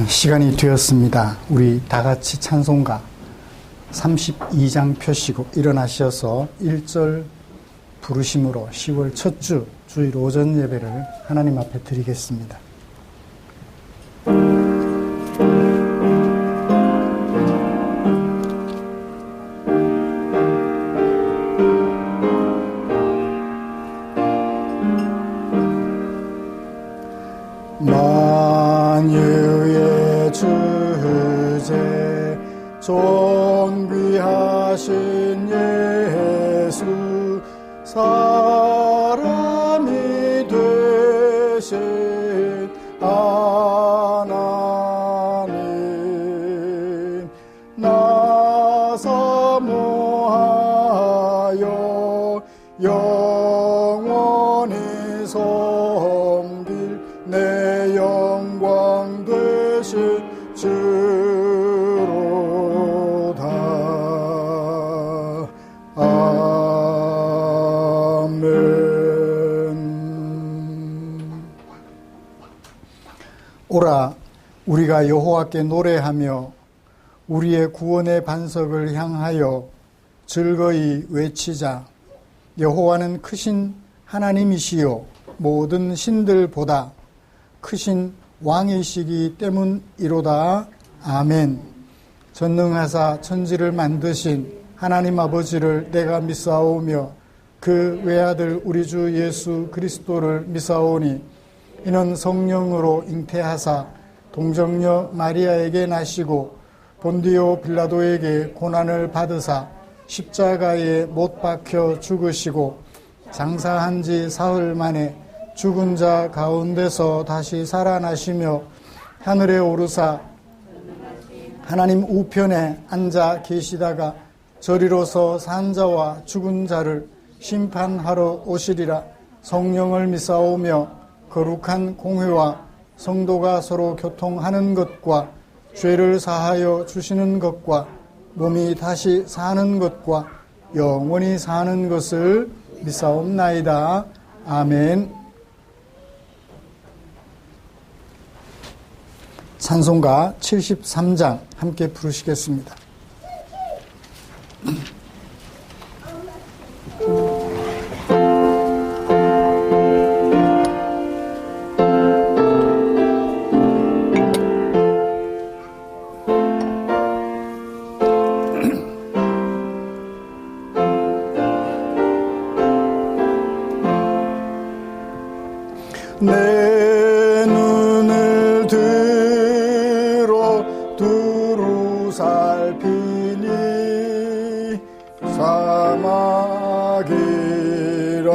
시간이 되었습니다. 우리 다 같이 찬송가 32장 펴시고 일어나셔서 1절 부르심으로 10월 첫 주 주일 오전 예배를 하나님 앞에 드리겠습니다. 만유의 주제 존귀하신 예수 사람이 되신 하나님 나 사모하여 영원히 섬길 내 영광 되신 주로다. 아멘. 오라 우리가 여호와께 노래하며 우리의 구원의 반석을 향하여 즐거이 외치자. 여호와는 크신 하나님이시요 모든 신들보다 크신 왕이시기 때문이로다. 아멘. 전능하사 천지를 만드신 하나님 아버지를 내가 믿사오며 그 외아들 우리 주 예수 그리스도를 믿사오니 이는 성령으로 잉태하사 동정녀 마리아에게 나시고 본디오 빌라도에게 고난을 받으사 십자가에 못 박혀 죽으시고 장사한 지 사흘 만에 죽은 자 가운데서 다시 살아나시며 하늘에 오르사 하나님 우편에 앉아 계시다가 저리로서 산 자와 죽은 자를 심판하러 오시리라. 성령을 믿사오며 거룩한 공회와 성도가 서로 교통하는 것과 죄를 사하여 주시는 것과 몸이 다시 사는 것과 영원히 사는 것을 믿사옵나이다. 아멘. 찬송가 73장 함께 부르시겠습니다. 내 눈을 들어 두루 살피니 사막이라.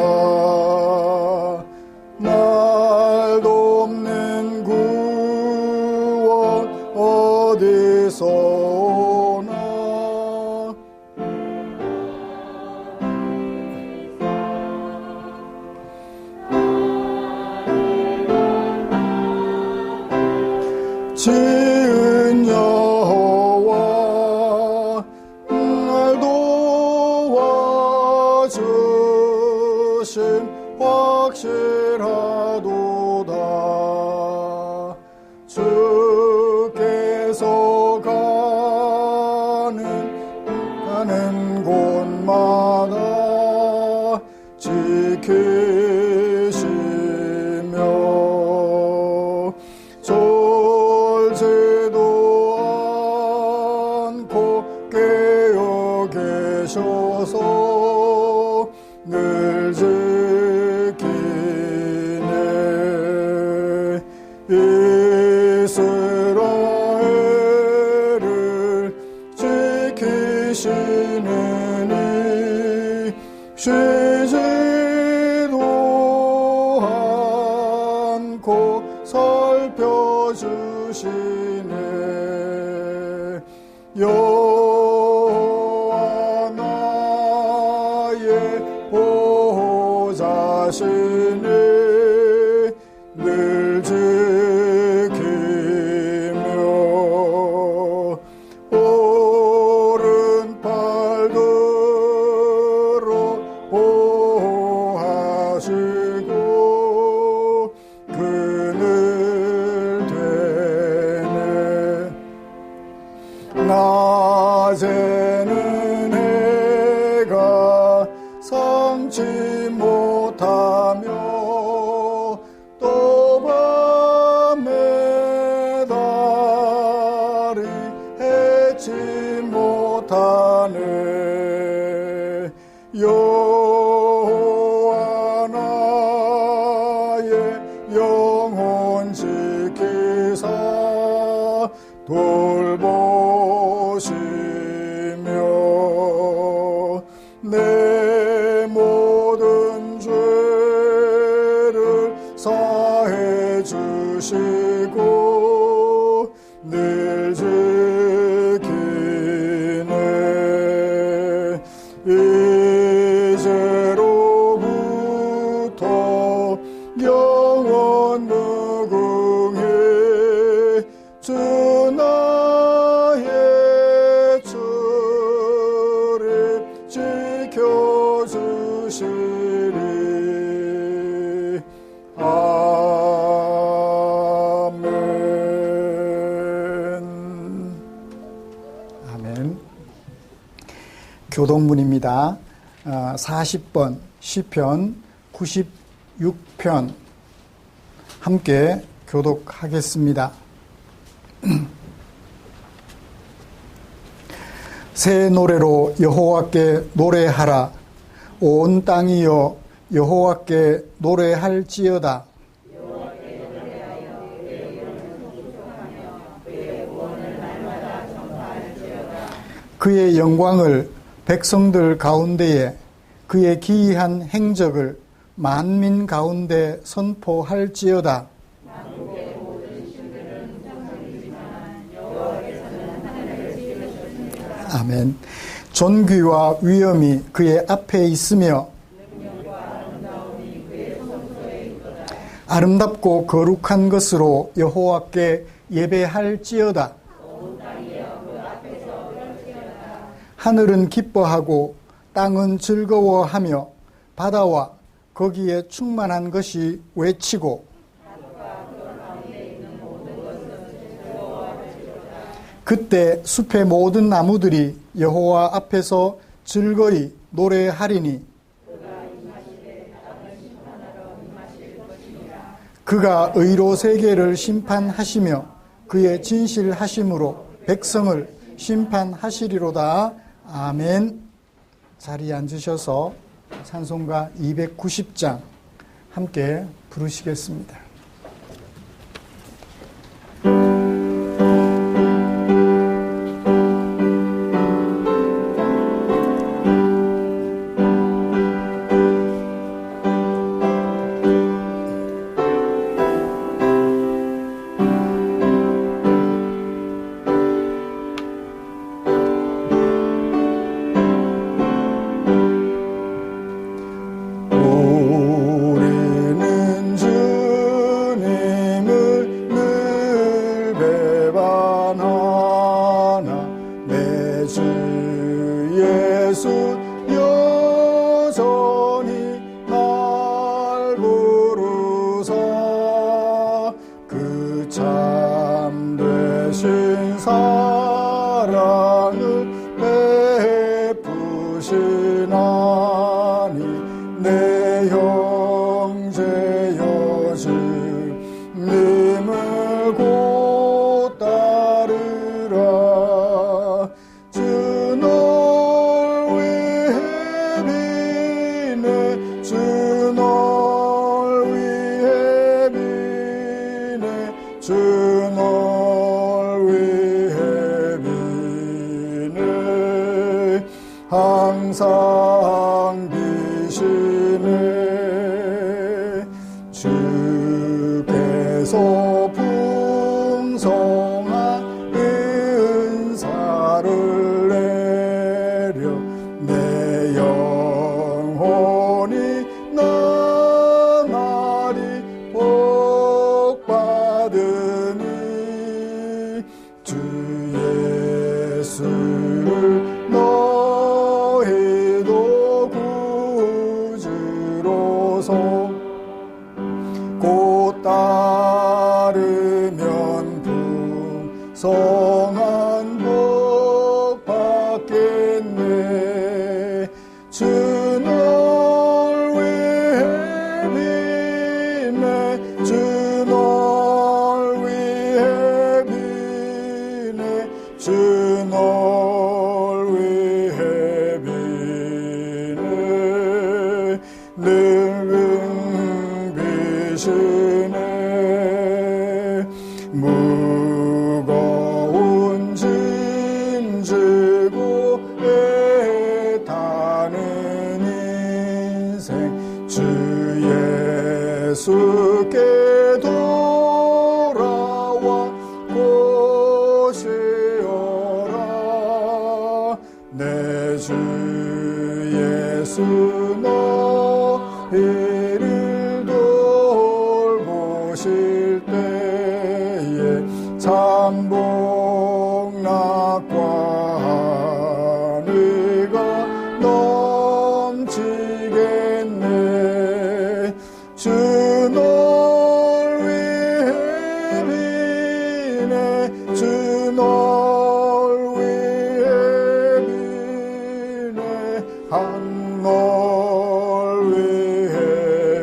날 돕는 구원 어디서 오나. 지은 여호와 날 도와주심 확실하도다. 주께서 가는 곳마다 지키시며 졸지도 않고 깨어 계셔서 늘 지키네. 이스라엘을 지키시느니 쉬지도 않고 살펴주시네. 여호와 나의 보호자시니 늘 지키며 오른팔 들어 보호하시고 그늘 되네. 참지 못하며 또 밤에 달이 해치 못하네. 여호와 나의 영혼 지키사 돌보시며 내 모든 죄를 사해 주시고 늘 지키네. 이제로부터 영원 무궁히 주 나의 주를 지켜주시리. 아멘. 아멘. 교동문입니다. 40번 시편 96편 함께 교독하겠습니다. 새 노래로 여호와께 노래하라. 온 땅이여 여호와께 노래할지어다. 그의 영광을 백성들 가운데에 그의 기이한 행적을 만민 가운데 선포할지어다. 아멘. 존귀와 위엄이 그의 앞에 있으며 아름답고 거룩한 것으로 여호와께 예배할지어다. 하늘은 기뻐하고 땅은 즐거워하며 바다와 거기에 충만한 것이 외치고 그때 숲의 모든 나무들이 여호와 앞에서 즐거이 노래하리니 그가 의로 세계를 심판하시며 그의 진실하심으로 백성을 심판하시리로다. 아멘. 자리에 앉으셔서 찬송가 290장 함께 부르시겠습니다. 항상 비시네. 주께서 풍성한 은사를 내려 내 영혼이 나날이 복받으니 주 예수를 곧 따르면 풍성한 복 받겠네. 주 늙은 비시네 무거운 짐 지고 애타는 인생 주 예수께 돌아와 보시오라 내 주 예수 너희를 돌보실 때에 참복락과 네가 넘치겠네 주 널 위해 비네 주 널 위해 비네 한 널 위해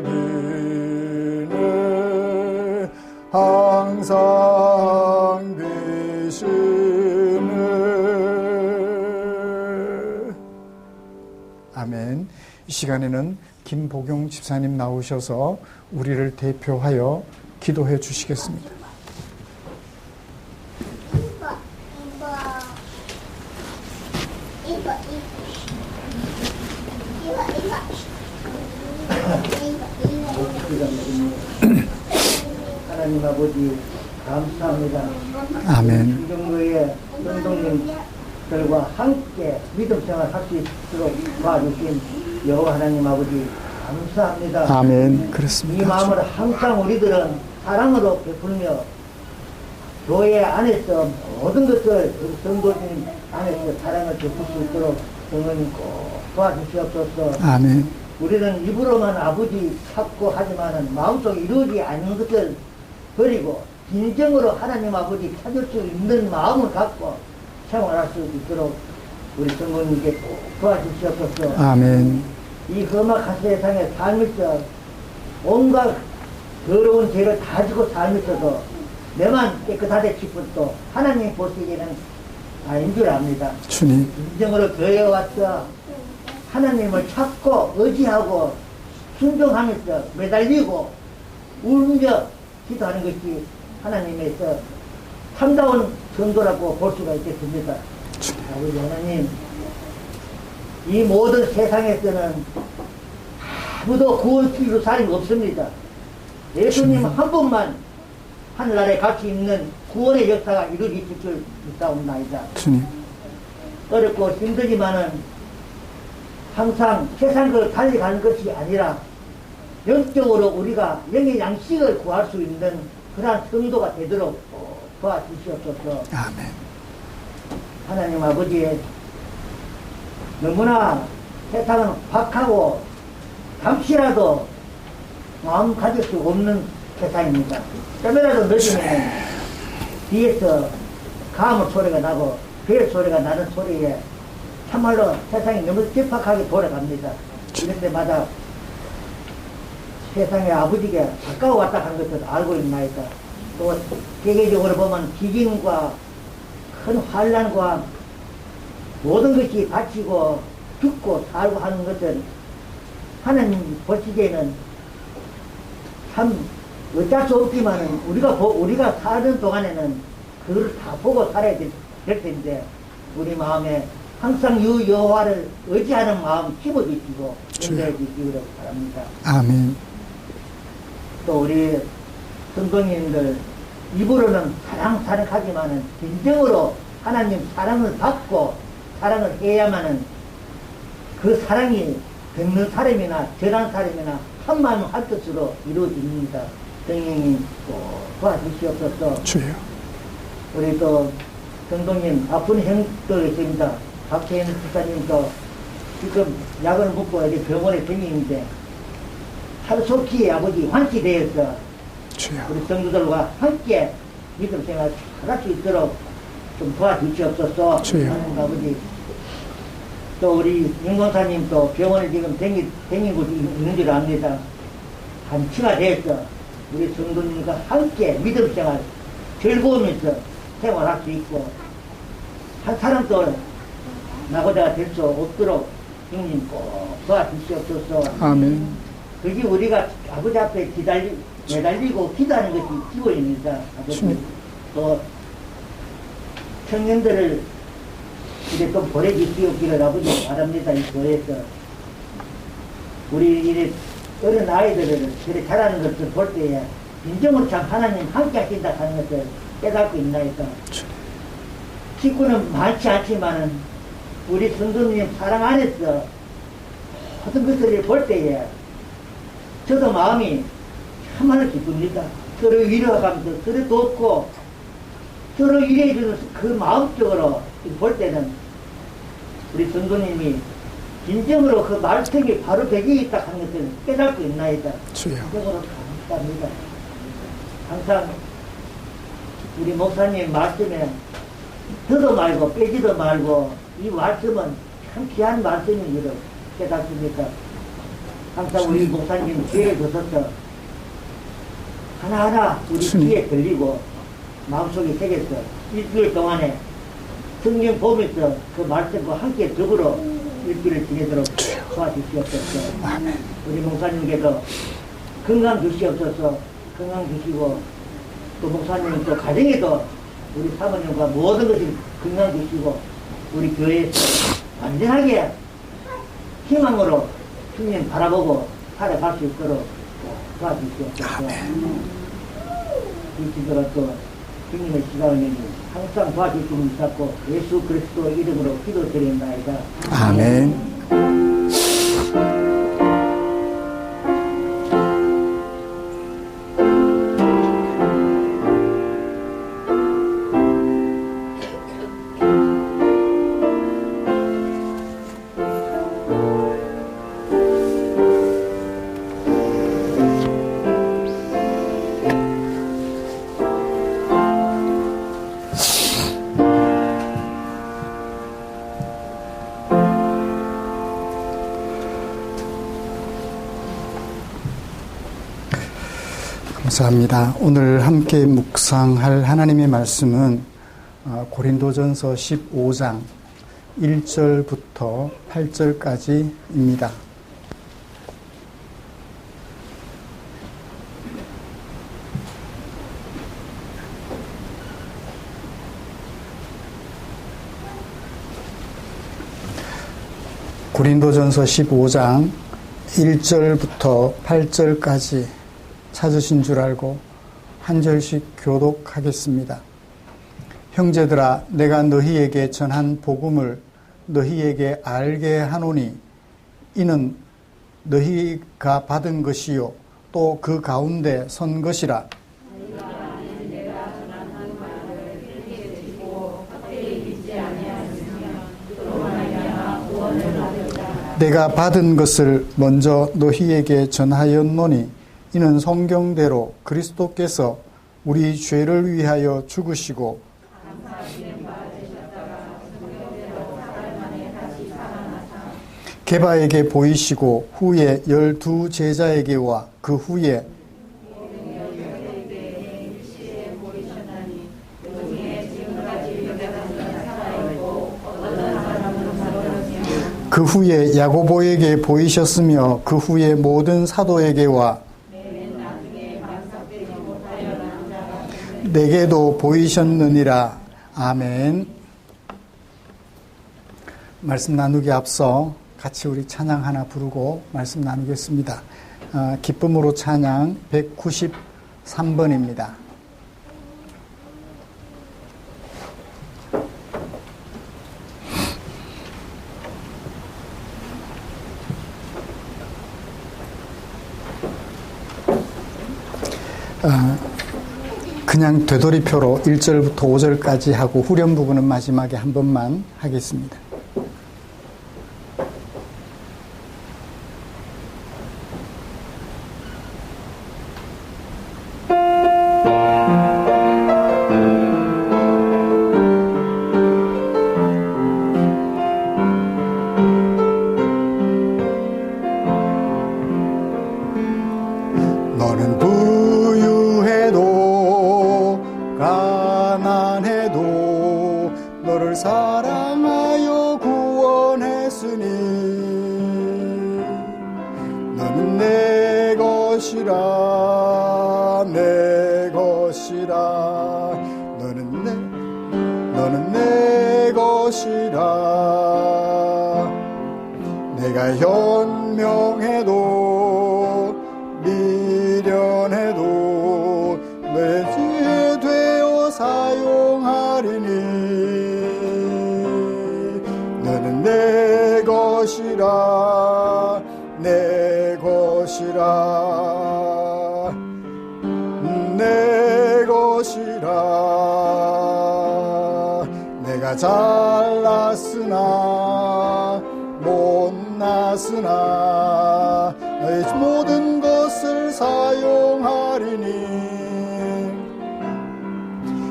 비네 항상 비시네 아멘. 이 시간에는 김복용 집사님 나오셔서 우리를 대표하여 기도해 주시겠습니다. 하나님 아버지 감사합니다. 아멘. 이정도의 선동님들과 함께 믿음 생활 할 수 있도록 도와주신 여호와 하나님 아버지 감사합니다. 아멘. 그렇습니다. 이 마음을 항상 우리들은 사랑으로 베풀며 교회 안에서 모든 것을 성도님 안에서 사랑을 베풀 수 있도록 성령님 꼭 도와주시옵소서. 아멘. 우리는 입으로만 아버지 찾고 하지만은 마음속에 이루어지지 않는 것을 버리고 진정으로 하나님 아버지 찾을 수 있는 마음을 갖고 생활할 수 있도록 우리 성도님께 꼭 도와주시옵소서. 아멘. 이 험악한 세상에 살면서 온갖 더러운 죄를 가지고 살면서도 내만 깨끗하게 싶어도 하나님 보시기에는 아닌 줄 압니다. 주님. 진정으로 교회에 와서 하나님을 찾고 의지하고 순종하면서 매달리고 울며 기도하는 것이 하나님에서 참다운 전도라고 볼 수가 있겠습니다. 아버지 하나님, 이 모든 세상에서는 아무도 구원시키는 사람이 없습니다. 예수님 한 분만 하늘나라에 갈 수 있는 구원의 역사가 이루어질 줄 믿사옵나이다. 주님. 어렵고 힘들지만은 항상 세상을 달려가는 것이 아니라 영적으로 우리가 영의 양식을 구할 수 있는 그러한 성도가 되도록 도와주시옵소서. 아멘. 하나님 아버지, 너무나 세상은 박하고 잠시라도 마음 가질 수 없는 세상입니다. 좀이라도 늦으면 뒤에서 가물 소리가 나고 벨 소리가 나는 소리에 참말로 세상이 너무 핍박하게 돌아갑니다. 이럴 때마다 세상의 아버지가 가까워 왔다 하는 것을 알고 있나이다. 또 세계적으로 보면 지진과 큰 환란과 모든 것이 다치고 죽고 살고 하는 것은 하나님 보시기에는 참 어쩔 수 없지만은 우리가 사는 동안에는 그걸 다 보고 살아야 될 텐데 우리 마음에 항상 여호와를 의지하는 마음 심어주시고 인도해 주시기를 바랍니다. 아멘. 또 우리 성도님들 입으로는 사랑하지만은 진정으로 하나님 사랑을 받고 사랑을 해야만은 그 사랑이 듣는 사람이나 전한 사람이나 한마음 한뜻으로 이루어집니다. 성령님 도와주시옵소서. 주여. 우리 또 성도님 아픈 형도 있습니다. 박혜인 집사님도 지금 약을 먹고 이제 병원에 다니는데 하루속히 아버지 환기되어서 주여. 우리 성도들과 함께 믿음 생활 잘할 수 있도록 좀 도와주시옵소서. 주여. 하나님 아버지, 또 우리 윤권사님도 병원에 지금 다니고 있는 줄 압니다. 한치가 돼서 우리 성도님과 함께 믿음 생활 즐거우면서 생활할 수 있고 한 사람도 나고자 될 수 없도록 형님 꼭 도와주시옵소서. 아멘. 그게 우리가 아버지 앞에 매달리고 기도하는 것이 기본입니다. 아버지. 또 청년들을 이제 좀 보내주시기를 아버지 바랍니다. 이 교회에서 우리 이래 어린 아이들을 그렇게 잘하는 것을 볼 때에 인정으로 참 하나님 함께 하신다 하는 것을 깨닫고 있나이까. 식구는 많지 않지만은 우리 성도님 사랑 안에서 모든 것을 볼 때에 저도 마음이 참말로 기쁩니다. 서로 위로하면서 서로 돕고 서로 일해주는 그 마음적으로 볼 때는 우리 성도님이 진정으로 그 말씀이 바로 배경에 있다 하는 것을 깨닫고 있나이다. 진정으로 감사합니다. 항상 우리 목사님 말씀에 더도 말고 빼지도 말고 이 말씀은 참 귀한 말씀인 것을 깨닫습니까? 항상 우리 목사님 기회를 주셔서 하나하나 우리 귀에 들리고 마음속에 새겨서 일주일 동안에 성경 보면서 그 말씀과 함께 더불어 일주일을 지내도록 도와주시옵소서. 우리 목사님께서 건강 주시옵소서. 건강 주시고 또 목사님 또 가정에도 우리 사모님과 모든 것을 건강 주시고 우리 교회에서 완전하게 희망으로 주님 바라보고 살아갈 수 있도록 도와주시옵소서. 이 시대로 또 주님의 시간을 항상 도와주시는 있었고 예수 그리스도 이름으로 기도드립니다. 아멘. 감사합니다. 오늘 함께 묵상할 하나님의 말씀은 고린도전서 15장 1절부터 8절까지입니다. 고린도전서 15장 1절부터 8절까지 찾으신 줄 알고 한 절씩 교독하겠습니다. 형제들아, 내가 너희에게 전한 복음을 너희에게 알게 하노니 이는 너희가 받은 것이요 또 그 가운데 선 것이라. 내가 받은 것을 먼저 너희에게 전하였노니 이는 성경대로 그리스도께서 우리 죄를 위하여 죽으시고 게바에게 보이시고 후에 12 제자에게와 그 후에 그 후에 야고보에게 보이셨으며 그 후에 모든 사도에게와 내게도 보이셨느니라. 아멘. 말씀 나누기 앞서 같이 우리 찬양 하나 부르고 말씀 나누겠습니다. 기쁨으로 찬양 193번입니다. 그냥 되돌이표로 1절부터 5절까지 하고 후렴 부분은 마지막에 한 번만 하겠습니다. 너는 부유해도 가난해도 너를 사랑하여 구원했으니 너는 내 것이라 내 것이라 너는 내 것이라 내가 현명해도 미련해도 너의 지혜 되어 사용하리니 너는 내 것이라 내 것이라 내 것이라 내가 잘났으나 못났으나 너의 모든 것을 사용하리니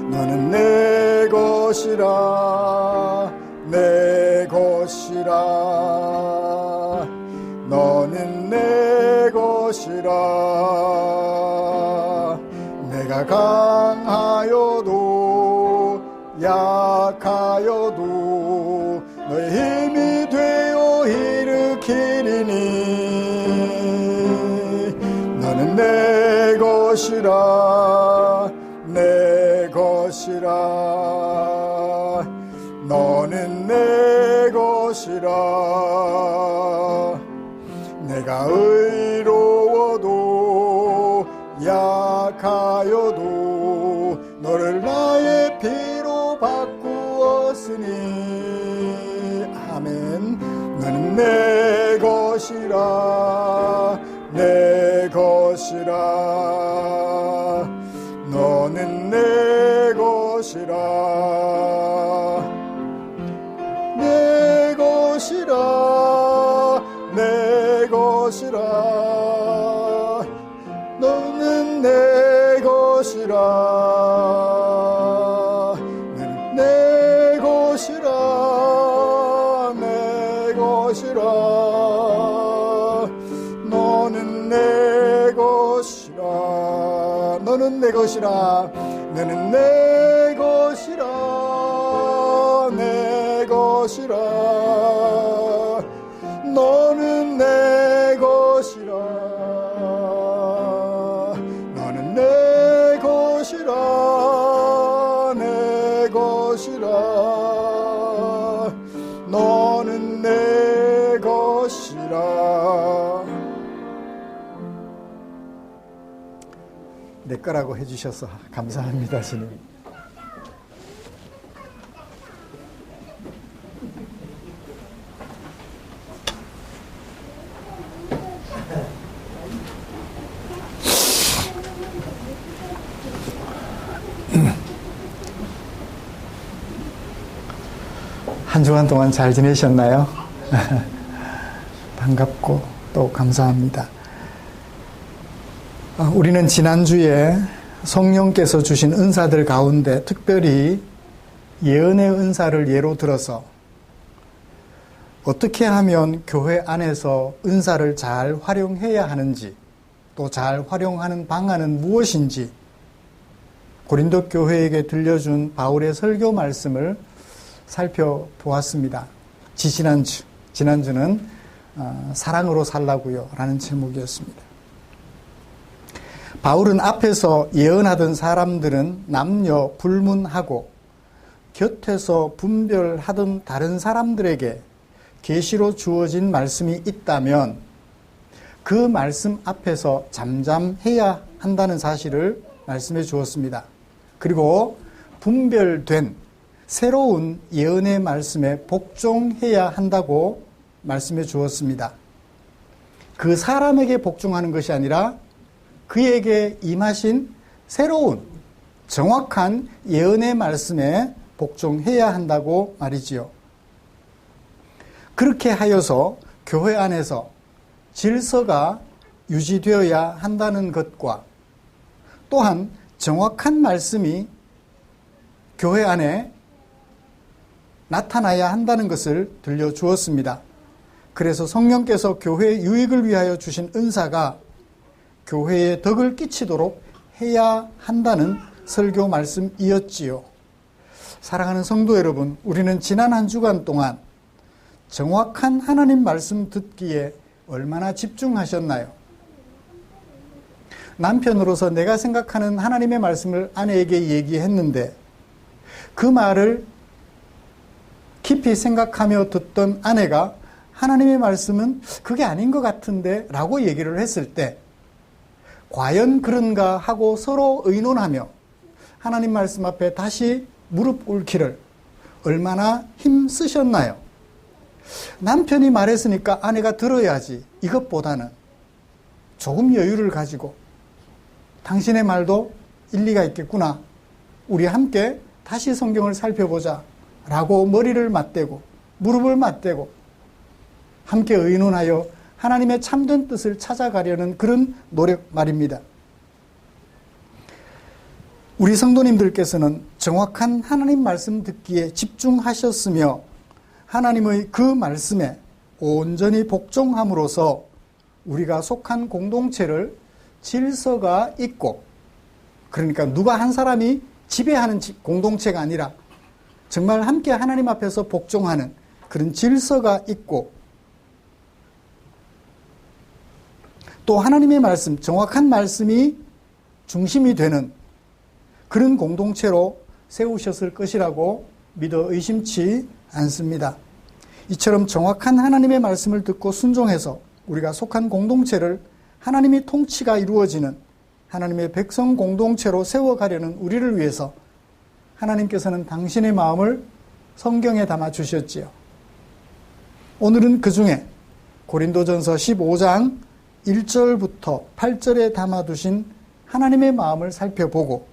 너는 내 것이라 내 것이라 너는 내 것이라 내가 강하여도 약하여도 너의 힘이 되어 일으키리니 너는 내 것이라 내 것이라 너는 내 것이라 내가 의로워도 약하여도 너를 나의 피로 바꾸었으니 아멘 너는 내 것이라 내 것이라 너는 내 것이라 내 것이라 내 것이라 너는 내 것이라 너는 내 것이라 내 것이라 너는 내 것이라 너는 내 것이라 너는 내 것이라 내 것이라 너는 내 것이라 너는 내 것이라 내 것이라 너는 내 것이라 내 거라고 해주셔서 감사합니다 주님. 한 주간 동안 잘 지내셨나요? 반갑고 또 감사합니다. 우리는 지난주에 성령께서 주신 은사들 가운데 특별히 예언의 은사를 예로 들어서 어떻게 하면 교회 안에서 은사를 잘 활용해야 하는지 또 잘 활용하는 방안은 무엇인지 고린도 교회에게 들려준 바울의 설교 말씀을 살펴보았습니다. 지난주는 사랑으로 살라고요 라는 제목이었습니다. 바울은 앞에서 예언하던 사람들은 남녀 불문하고 곁에서 분별하던 다른 사람들에게 계시로 주어진 말씀이 있다면 그 말씀 앞에서 잠잠해야 한다는 사실을 말씀해 주었습니다. 그리고 분별된 새로운 예언의 말씀에 복종해야 한다고 말씀해 주었습니다. 그 사람에게 복종하는 것이 아니라 그에게 임하신 새로운 정확한 예언의 말씀에 복종해야 한다고 말이지요. 그렇게 하여서 교회 안에서 질서가 유지되어야 한다는 것과 또한 정확한 말씀이 교회 안에 나타나야 한다는 것을 들려주었습니다. 그래서 성령께서 교회의 유익을 위하여 주신 은사가 교회에 덕을 끼치도록 해야 한다는 설교 말씀이었지요. 사랑하는 성도 여러분, 우리는 지난 한 주간 동안 정확한 하나님 말씀 듣기에 얼마나 집중하셨나요? 남편으로서 내가 생각하는 하나님의 말씀을 아내에게 얘기했는데 그 말을 깊이 생각하며 듣던 아내가 하나님의 말씀은 그게 아닌 것 같은데 라고 얘기를 했을 때 과연 그런가 하고 서로 의논하며 하나님 말씀 앞에 다시 무릎 꿇기를 얼마나 힘쓰셨나요? 남편이 말했으니까 아내가 들어야지 이것보다는 조금 여유를 가지고 당신의 말도 일리가 있겠구나. 우리 함께 다시 성경을 살펴보자 라고 머리를 맞대고 무릎을 맞대고 함께 의논하여 하나님의 참된 뜻을 찾아가려는 그런 노력 말입니다. 우리 성도님들께서는 정확한 하나님 말씀 듣기에 집중하셨으며 하나님의 그 말씀에 온전히 복종함으로써 우리가 속한 공동체를 질서가 있고, 그러니까 누가 한 사람이 지배하는 공동체가 아니라 정말 함께 하나님 앞에서 복종하는 그런 질서가 있고, 또 하나님의 말씀, 정확한 말씀이 중심이 되는 그런 공동체로 세우셨을 것이라고 믿어 의심치 않습니다. 이처럼 정확한 하나님의 말씀을 듣고 순종해서 우리가 속한 공동체를 하나님의 통치가 이루어지는 하나님의 백성 공동체로 세워가려는 우리를 위해서 하나님께서는 당신의 마음을 성경에 담아 주셨지요. 오늘은 그 중에 고린도전서 15장 1절부터 8절에 담아두신 하나님의 마음을 살펴보고,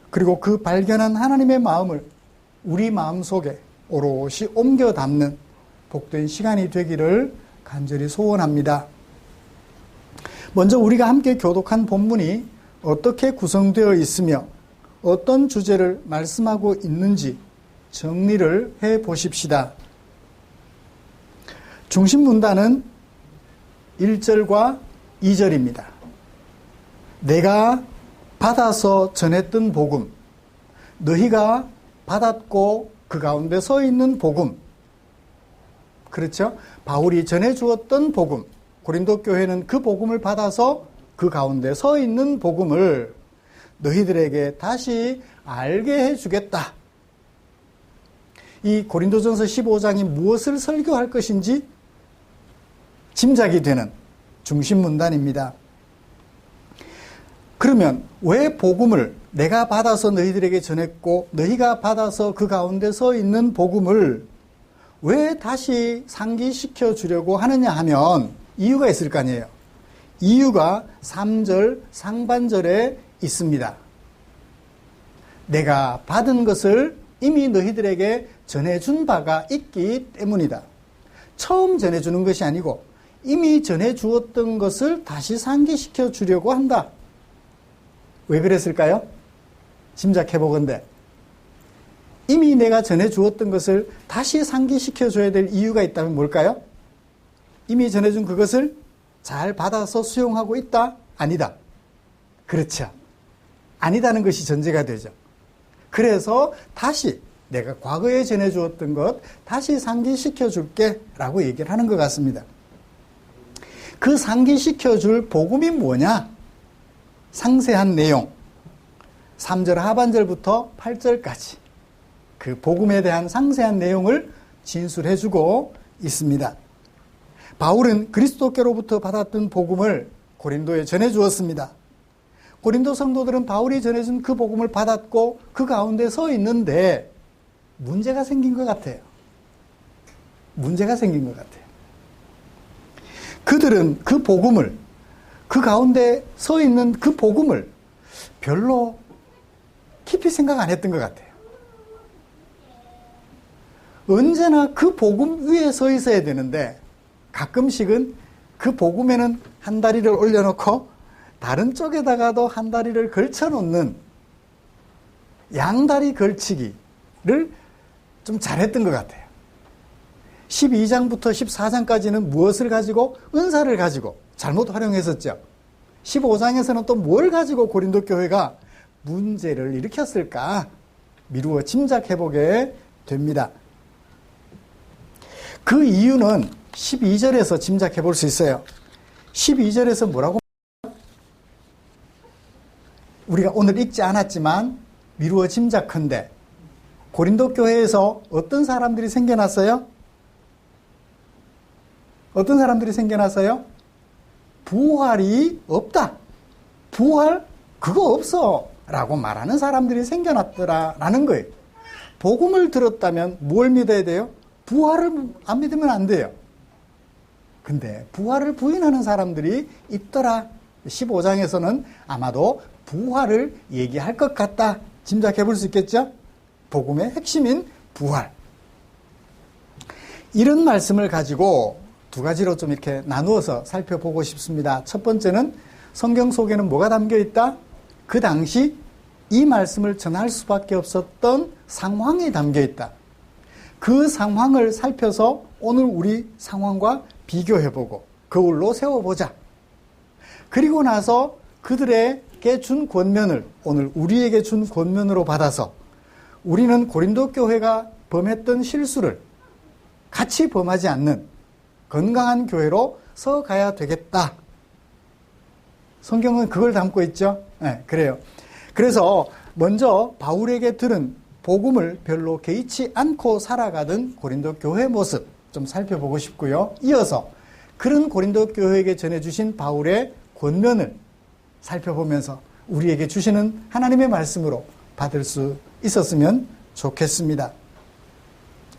그리고 그 발견한 하나님의 마음을 우리 마음속에 오롯이 옮겨 담는 복된 시간이 되기를 간절히 소원합니다. 먼저 우리가 함께 교독한 본문이 어떻게 구성되어 있으며 어떤 주제를 말씀하고 있는지 정리를 해 보십시다. 중심 문단은 1절과 2절입니다. 내가 받아서 전했던 복음, 너희가 받았고 그 가운데 서 있는 복음, 그렇죠? 바울이 전해주었던 복음, 고린도 교회는 그 복음을 받아서 그 가운데 서 있는 복음을 너희들에게 다시 알게 해주겠다. 이 고린도전서 15장이 무엇을 설교할 것인지 짐작이 되는 중심 문단입니다. 그러면 왜 복음을 내가 받아서 너희들에게 전했고 너희가 받아서 그 가운데 서 있는 복음을 왜 다시 상기시켜 주려고 하느냐 하면 이유가 있을 거 아니에요. 이유가 3절 상반절에 있습니다. 내가 받은 것을 이미 너희들에게 전해준 바가 있기 때문이다. 처음 전해주는 것이 아니고 이미 전해주었던 것을 다시 상기시켜 주려고 한다. 왜 그랬을까요? 짐작해보건대 이미 내가 전해주었던 것을 다시 상기시켜 줘야 될 이유가 있다면 뭘까요? 이미 전해준 그것을 잘 받아서 수용하고 있다? 아니다. 그렇죠. 아니다는 것이 전제가 되죠. 그래서 다시 내가 과거에 전해주었던 것 다시 상기시켜 줄게 라고 얘기를 하는 것 같습니다. 그 상기시켜 줄 복음이 뭐냐? 상세한 내용 3절 하반절부터 8절까지 그 복음에 대한 상세한 내용을 진술해 주고 있습니다. 바울은 그리스도께로부터 받았던 복음을 고린도에 전해 주었습니다. 고린도 성도들은 바울이 전해준 그 복음을 받았고 그 가운데 서 있는데 문제가 생긴 것 같아요. 문제가 생긴 것 같아요. 그들은 그 복음을, 그 가운데 서 있는 그 복음을 별로 깊이 생각 안 했던 것 같아요. 언제나 그 복음 위에 서 있어야 되는데 가끔씩은 그 복음에는 한 다리를 올려놓고 다른 쪽에다가도 한 다리를 걸쳐놓는 양다리 걸치기를 좀 잘했던 것 같아요. 12장부터 14장까지는 무엇을 가지고? 은사를 가지고 잘못 활용했었죠. 15장에서는 또 뭘 가지고 고린도 교회가 문제를 일으켰을까 미루어 짐작해보게 됩니다. 그 이유는 12절에서 짐작해볼 수 있어요. 12절에서 뭐라고? 우리가 오늘 읽지 않았지만 미루어 짐작컨대 고린도 교회에서 어떤 사람들이 생겨났어요? 어떤 사람들이 생겨났어요? 부활이 없다. 부활? 그거 없어. 라고 말하는 사람들이 생겨났더라라는 거예요. 복음을 들었다면 뭘 믿어야 돼요? 부활을 안 믿으면 안 돼요. 근데 부활을 부인하는 사람들이 있더라. 15장에서는 아마도 부활을 얘기할 것 같다. 짐작해 볼 수 있겠죠? 복음의 핵심인 부활. 이런 말씀을 가지고 두 가지로 좀 이렇게 나누어서 살펴보고 싶습니다. 첫 번째는 성경 속에는 뭐가 담겨 있다? 그 당시 이 말씀을 전할 수밖에 없었던 상황이 담겨 있다. 그 상황을 살펴서 오늘 우리 상황과 비교해보고 거울로 세워보자. 그리고 나서 그들에게 준 권면을 오늘 우리에게 준 권면으로 받아서 우리는 고린도 교회가 범했던 실수를 같이 범하지 않는 건강한 교회로 서가야 되겠다. 성경은 그걸 담고 있죠. 네, 그래요. 그래서 먼저 바울에게 들은 복음을 별로 개의치 않고 살아가던 고린도 교회 모습 좀 살펴보고 싶고요. 이어서 그런 고린도 교회에게 전해주신 바울의 권면을 살펴보면서 우리에게 주시는 하나님의 말씀으로 받을 수 있었으면 좋겠습니다.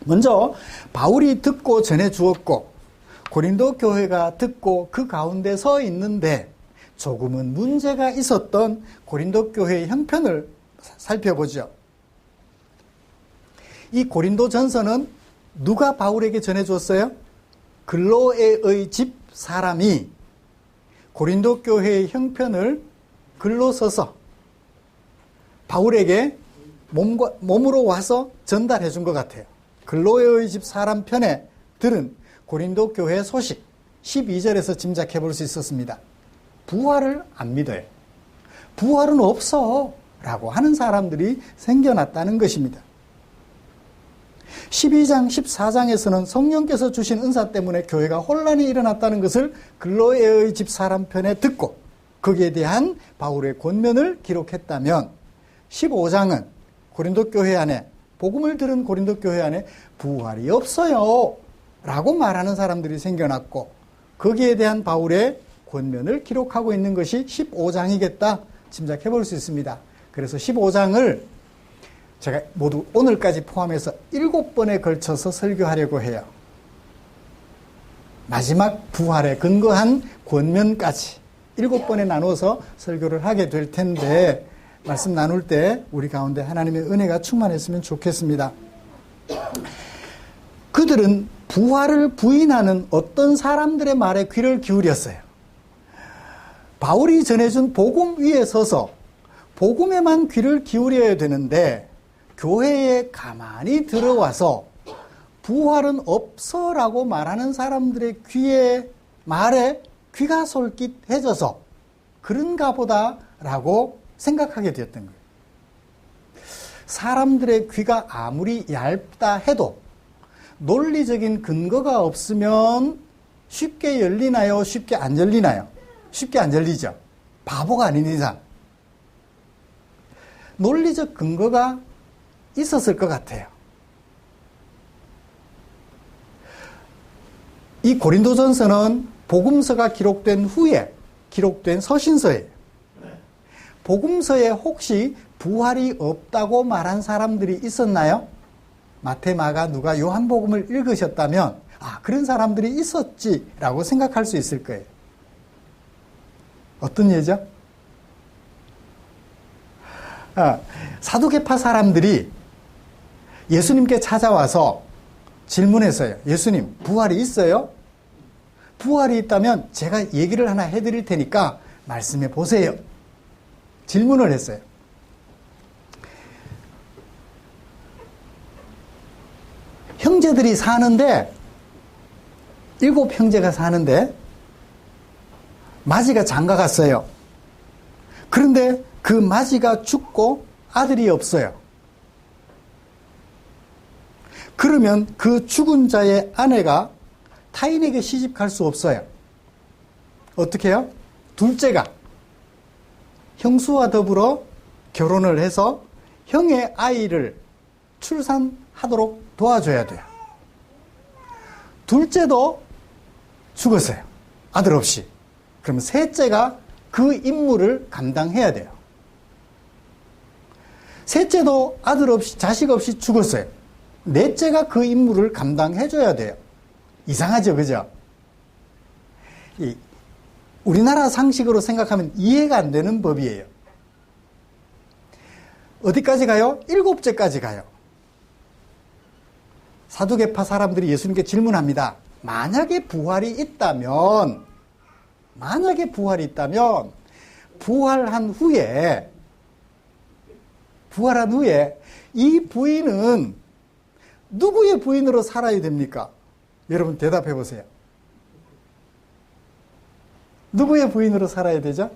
먼저 바울이 듣고 전해주었고 고린도 교회가 듣고 그 가운데 서 있는데 조금은 문제가 있었던 고린도 교회의 형편을 살펴보죠. 이 고린도 전서는 누가 바울에게 전해줬어요? 글로에의 집 사람이 고린도 교회의 형편을 글로 써서 바울에게 몸으로 와서 전달해 준 것 같아요. 글로에의 집 사람 편에 들은 고린도 교회 소식 12절에서 짐작해 볼 수 있었습니다. 부활을 안 믿어요. 부활은 없어 라고 하는 사람들이 생겨났다는 것입니다. 12장, 14장에서는 성령께서 주신 은사 때문에 교회가 혼란이 일어났다는 것을 글로에의 집 사람 편에 듣고 거기에 대한 바울의 권면을 기록했다면 15장은 고린도 교회 안에 복음을 들은 고린도 교회 안에 부활이 없어요 라고 말하는 사람들이 생겨났고 거기에 대한 바울의 권면을 기록하고 있는 것이 15장이겠다 짐작해 볼 수 있습니다. 그래서 15장을 제가 모두 오늘까지 포함해서 7번에 걸쳐서 설교하려고 해요. 마지막 부활에 근거한 권면까지 7번에 나눠서 설교를 하게 될 텐데 말씀 나눌 때 우리 가운데 하나님의 은혜가 충만했으면 좋겠습니다. 그들은 부활을 부인하는 어떤 사람들의 말에 귀를 기울였어요. 바울이 전해준 복음 위에 서서 복음에만 귀를 기울여야 되는데 교회에 가만히 들어와서 부활은 없어라고 말하는 사람들의 말에 귀가 솔깃해져서 그런가 보다라고 생각하게 되었던 거예요. 사람들의 귀가 아무리 얇다 해도 논리적인 근거가 없으면 쉽게 열리나요? 쉽게 안 열리나요? 쉽게 안 열리죠. 바보가 아닌 이상. 논리적 근거가 있었을 것 같아요. 이 고린도전서는 복음서가 기록된 후에 기록된 서신서예요. 복음서에 혹시 부활이 없다고 말한 사람들이 있었나요? 마태, 마가, 누가, 요한복음을 읽으셨다면 그런 사람들이 있었지라고 생각할 수 있을 거예요. 어떤 예죠? 사두개파 사람들이 예수님께 찾아와서 질문했어요. 예수님, 부활이 있어요? 부활이 있다면 제가 얘기를 하나 해드릴 테니까 말씀해 보세요. 질문을 했어요. 형제들이 사는데 7 형제가 사는데 마지가 장가 갔어요. 그런데 그 마지가 죽고 아들이 없어요. 그러면 그 죽은 자의 아내가 타인에게 시집 갈 수 없어요. 어떻게 해요? 둘째가 형수와 더불어 결혼을 해서 형의 아이를 출산하도록 도와줘야 돼요. 둘째도 죽었어요. 아들 없이. 그러면 셋째가 그 임무를 감당해야 돼요. 셋째도 아들 없이, 자식 없이 죽었어요. 넷째가 그 임무를 감당해줘야 돼요. 이상하죠, 그죠? 우리나라 상식으로 생각하면 이해가 안 되는 법이에요. 어디까지 가요? 7째까지 가요. 사두개파 사람들이 예수님께 질문합니다. 만약에 부활이 있다면, 부활한 후에 이 부인은 누구의 부인으로 살아야 됩니까? 여러분 대답해 보세요. 누구의 부인으로 살아야 되죠?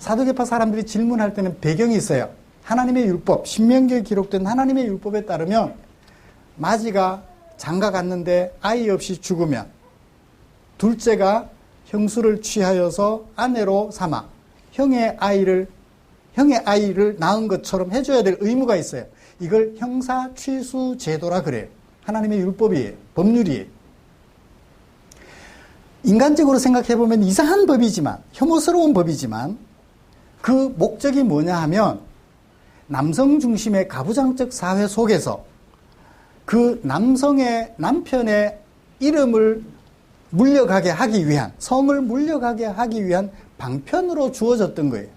사두개파 사람들이 질문할 때는 배경이 있어요. 하나님의 율법, 신명기에 기록된 하나님의 율법에 따르면 마지가 장가 갔는데 아이 없이 죽으면 둘째가 형수를 취하여서 아내로 삼아 형의 아이를 낳은 것처럼 해줘야 될 의무가 있어요. 이걸 형사 취수 제도라 그래요. 하나님의 율법이에요. 법률이에요. 인간적으로 생각해보면 이상한 법이지만, 혐오스러운 법이지만 그 목적이 뭐냐 하면 남성 중심의 가부장적 사회 속에서 그 남편의 이름을 물려가게 하기 위한, 성을 물려가게 하기 위한 방편으로 주어졌던 거예요.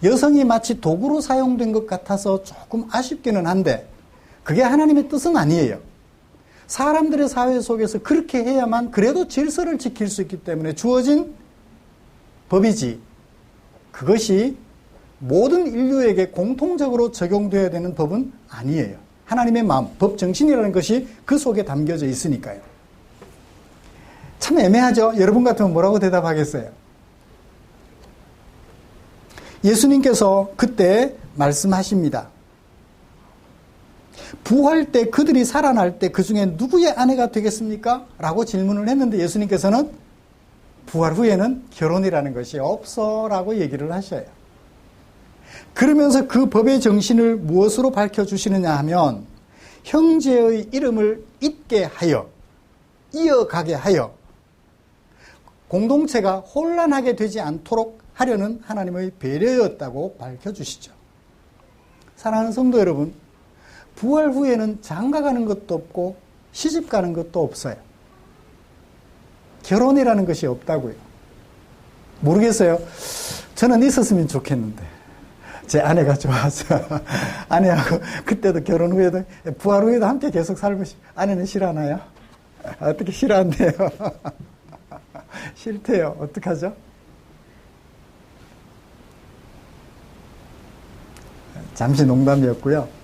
여성이 마치 도구로 사용된 것 같아서 조금 아쉽기는 한데 그게 하나님의 뜻은 아니에요. 사람들의 사회 속에서 그렇게 해야만 그래도 질서를 지킬 수 있기 때문에 주어진 법이지, 그것이 모든 인류에게 공통적으로 적용되어야 되는 법은 아니에요. 하나님의 마음, 법 정신이라는 것이 그 속에 담겨져 있으니까요. 참 애매하죠? 여러분 같으면 뭐라고 대답하겠어요? 예수님께서 그때 말씀하십니다. 부활 때 그들이 살아날 때 그 중에 누구의 아내가 되겠습니까? 라고 질문을 했는데 예수님께서는 부활 후에는 결혼이라는 것이 없어 라고 얘기를 하셔요. 그러면서 그 법의 정신을 무엇으로 밝혀주시느냐 하면 형제의 이름을 잇게 하여, 이어가게 하여 공동체가 혼란하게 되지 않도록 하려는 하나님의 배려였다고 밝혀주시죠. 사랑하는 성도 여러분, 부활 후에는 장가가는 것도 없고 시집가는 것도 없어요. 결혼이라는 것이 없다고요. 모르겠어요. 저는 있었으면 좋겠는데 제 아내가 좋아서 아내하고 그때도 결혼 후에도 부활 후에도 함께 계속 살고 아내는 싫어하나요? 어떻게 싫어한대요? 싫대요. 어떡하죠? 잠시 농담이었고요.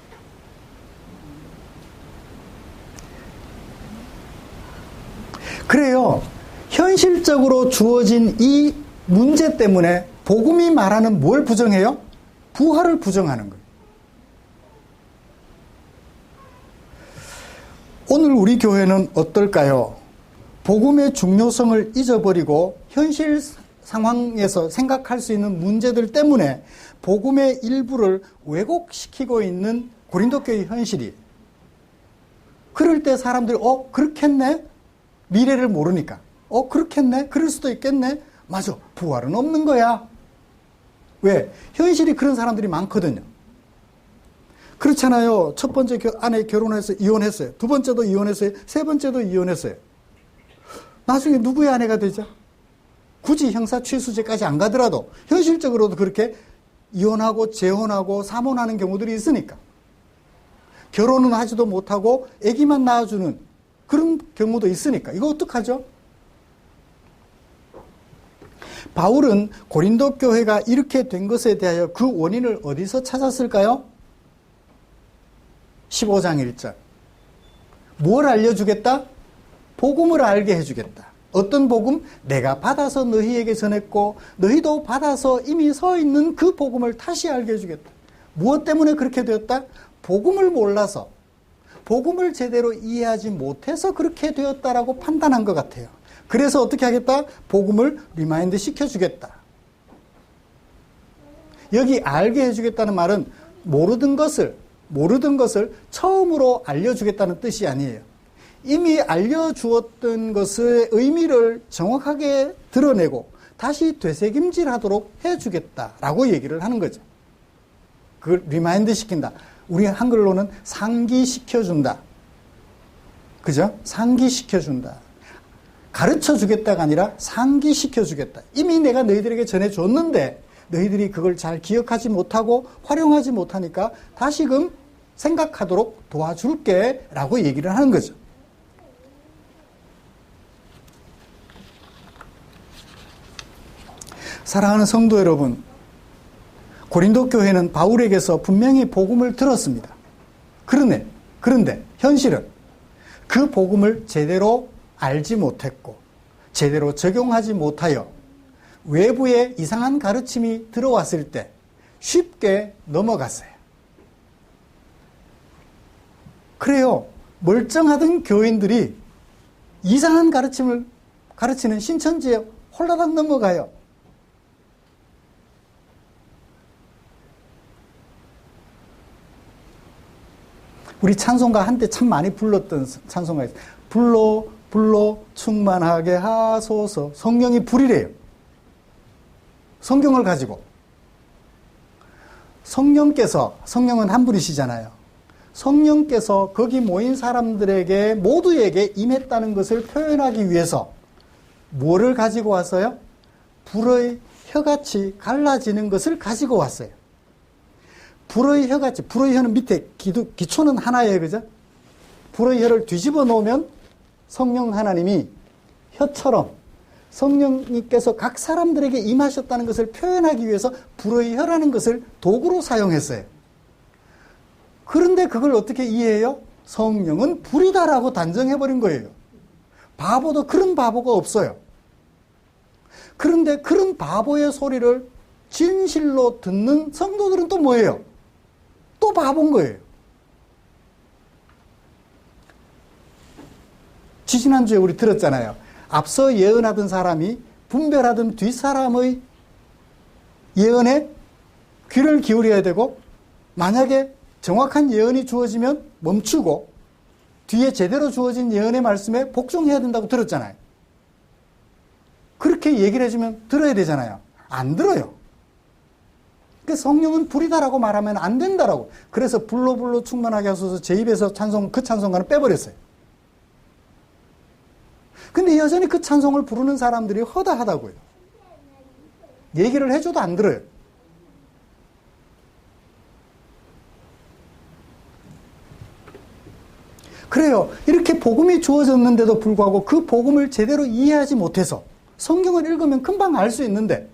그래요. 현실적으로 주어진 이 문제 때문에 복음이 말하는 뭘 부정해요? 부활을 부정하는 거예요. 오늘 우리 교회는 어떨까요? 복음의 중요성을 잊어버리고 현실 상황에서 생각할 수 있는 문제들 때문에 복음의 일부를 왜곡시키고 있는 고린도 교회의 현실이. 그럴 때 사람들이 그렇겠네? 미래를 모르니까. 그렇겠네? 그럴 수도 있겠네? 맞아. 부활은 없는 거야. 왜? 현실이 그런 사람들이 많거든요. 그렇잖아요. 첫 번째 아내 결혼해서 이혼했어요. 두 번째도 이혼했어요. 세 번째도 이혼했어요. 나중에 누구의 아내가 되죠? 굳이 형사 취수죄까지 안 가더라도 현실적으로도 그렇게 이혼하고 재혼하고 사모하는 경우들이 있으니까. 결혼은 하지도 못하고 아기만 낳아주는 그런 경우도 있으니까. 이거 어떡하죠? 바울은 고린도 교회가 이렇게 된 것에 대하여 그 원인을 어디서 찾았을까요? 15장 1절. 뭘 알려주겠다? 복음을 알게 해주겠다. 어떤 복음? 내가 받아서 너희에게 전했고 너희도 받아서 이미 서 있는 그 복음을 다시 알게 해주겠다. 무엇 때문에 그렇게 되었다? 복음을 몰라서, 복음을 제대로 이해하지 못해서 그렇게 되었다라고 판단한 것 같아요. 그래서 어떻게 하겠다? 복음을 리마인드 시켜주겠다. 여기 알게 해주겠다는 말은 모르던 것을 처음으로 알려주겠다는 뜻이 아니에요. 이미 알려주었던 것의 의미를 정확하게 드러내고 다시 되새김질하도록 해주겠다라고 얘기를 하는 거죠. 그걸 리마인드 시킨다. 우리 한글로는 상기시켜준다. 그죠? 상기시켜준다. 가르쳐주겠다가 아니라 상기시켜주겠다. 이미 내가 너희들에게 전해줬는데 너희들이 그걸 잘 기억하지 못하고 활용하지 못하니까 다시금 생각하도록 도와줄게 라고 얘기를 하는 거죠. 사랑하는 성도 여러분, 고린도 교회는 바울에게서 분명히 복음을 들었습니다. 그런데 현실은 그 복음을 제대로 알지 못했고 제대로 적용하지 못하여 외부의 이상한 가르침이 들어왔을 때 쉽게 넘어갔어요. 그래요. 멀쩡하던 교인들이 이상한 가르침을 가르치는 신천지에 홀라당 넘어가요. 우리 찬송가 한때 참 많이 불렀던 찬송가 있어요. 불로 충만하게 하소서. 성령이 불이래요. 성경을 가지고. 성령은 한 분이시잖아요. 성령께서 거기 모인 사람들에게 모두에게 임했다는 것을 표현하기 위해서 뭐를 가지고 왔어요? 불의 혀같이 갈라지는 것을 가지고 왔어요. 불의 혀는 밑에 기초는 하나예요. 그죠? 불의 혀를 뒤집어 놓으면 성령 하나님이 혀처럼 성령님께서 각 사람들에게 임하셨다는 것을 표현하기 위해서 불의 혀라는 것을 도구로 사용했어요. 그런데 그걸 어떻게 이해해요? 성령은 불이다라고 단정해버린 거예요. 바보도 그런 바보가 없어요. 그런데 그런 바보의 소리를 진실로 듣는 성도들은 또 뭐예요? 또 바본 거예요. 지지난주에 우리 들었잖아요. 앞서 예언하던 사람이 분별하던 뒷사람의 예언에 귀를 기울여야 되고 만약에 정확한 예언이 주어지면 멈추고 뒤에 제대로 주어진 예언의 말씀에 복종해야 된다고 들었잖아요. 그렇게 얘기를 해주면 들어야 되잖아요. 안 들어요. 그러니까 성령은 불이다라고 말하면 안 된다라고. 그래서 불로 충만하게 하소서 제 입에서 그 찬송가는 빼버렸어요. 근데 여전히 그 찬송을 부르는 사람들이 허다하다고요. 얘기를 해줘도 안 들어요. 그래요. 이렇게 복음이 주어졌는데도 불구하고 그 복음을 제대로 이해하지 못해서 성경을 읽으면 금방 알 수 있는데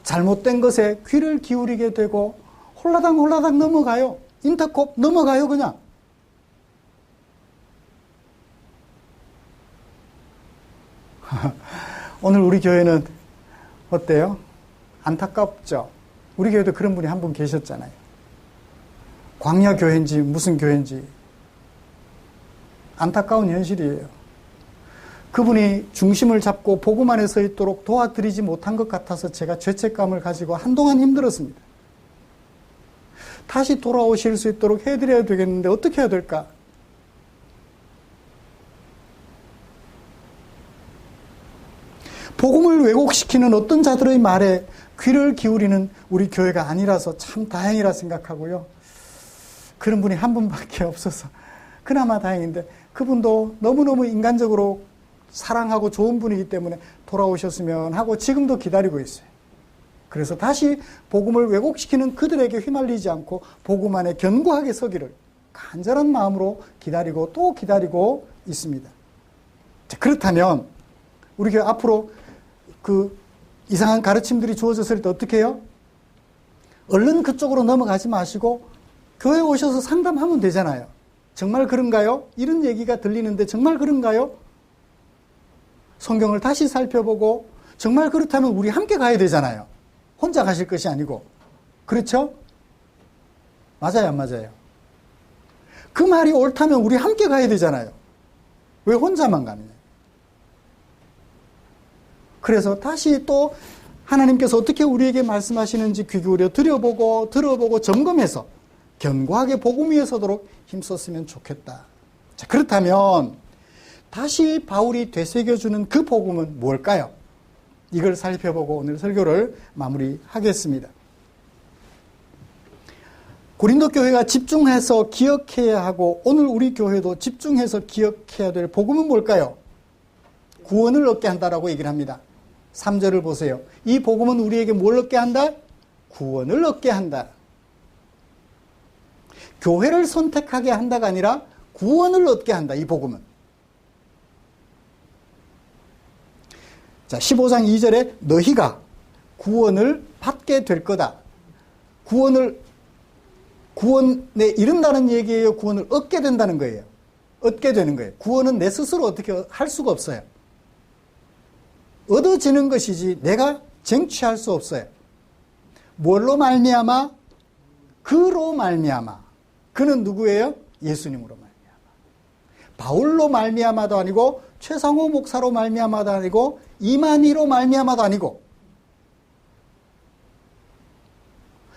잘못된 것에 귀를 기울이게 되고 홀라당 넘어가요. 인터콥 넘어가요 그냥. 오늘 우리 교회는 어때요? 안타깝죠? 우리 교회도 그런 분이 한 분 계셨잖아요. 광야 교회인지 무슨 교회인지 안타까운 현실이에요. 그분이 중심을 잡고 복음 안에 서 있도록 도와드리지 못한 것 같아서 제가 죄책감을 가지고 한동안 힘들었습니다. 다시 돌아오실 수 있도록 해드려야 되겠는데 어떻게 해야 될까? 복음을 왜곡시키는 어떤 자들의 말에 귀를 기울이는 우리 교회가 아니라서 참 다행이라 생각하고요. 그런 분이 한 분밖에 없어서 그나마 다행인데 그분도 너무너무 인간적으로 사랑하고 좋은 분이기 때문에 돌아오셨으면 하고 지금도 기다리고 있어요. 그래서 다시 복음을 왜곡시키는 그들에게 휘말리지 않고 복음 안에 견고하게 서기를 간절한 마음으로 기다리고 또 기다리고 있습니다. 자, 그렇다면 우리 교회 앞으로 그 이상한 가르침들이 주어졌을 때 어떻게 해요? 얼른 그쪽으로 넘어가지 마시고 교회 오셔서 상담하면 되잖아요. 정말 그런가요? 이런 얘기가 들리는데 정말 그런가요? 성경을 다시 살펴보고 정말 그렇다면 우리 함께 가야 되잖아요. 혼자 가실 것이 아니고. 그렇죠? 맞아요, 안 맞아요? 그 말이 옳다면 우리 함께 가야 되잖아요. 왜 혼자만 가느냐? 그래서 다시 또 하나님께서 어떻게 우리에게 말씀하시는지 귀 기울여 들여보고 들어보고 점검해서 견고하게 복음 위에 서도록 힘썼으면 좋겠다. 자, 그렇다면 다시 바울이 되새겨주는 그 복음은 뭘까요? 이걸 살펴보고 오늘 설교를 마무리하겠습니다. 고린도 교회가 집중해서 기억해야 하고 오늘 우리 교회도 집중해서 기억해야 될 복음은 뭘까요? 구원을 얻게 한다라고 얘기를 합니다. 3절을 보세요. 이 복음은 우리에게 뭘 얻게 한다? 구원을 얻게 한다. 교회를 선택하게 한다가 아니라 구원을 얻게 한다. 이 복음은. 자, 15장 2절에 너희가 구원을 받게 될 거다. 구원에 이른다는 얘기예요? 구원을 얻게 된다는 거예요? 얻게 되는 거예요. 구원은 내 스스로 어떻게 할 수가 없어요. 얻어지는 것이지 내가 쟁취할 수 없어요. 뭘로 말미암아? 그로 말미암아. 그는 누구예요? 예수님으로 말미암아. 바울로 말미암아도 아니고 최상호 목사로 말미암아도 아니고 이만희로 말미암아도 아니고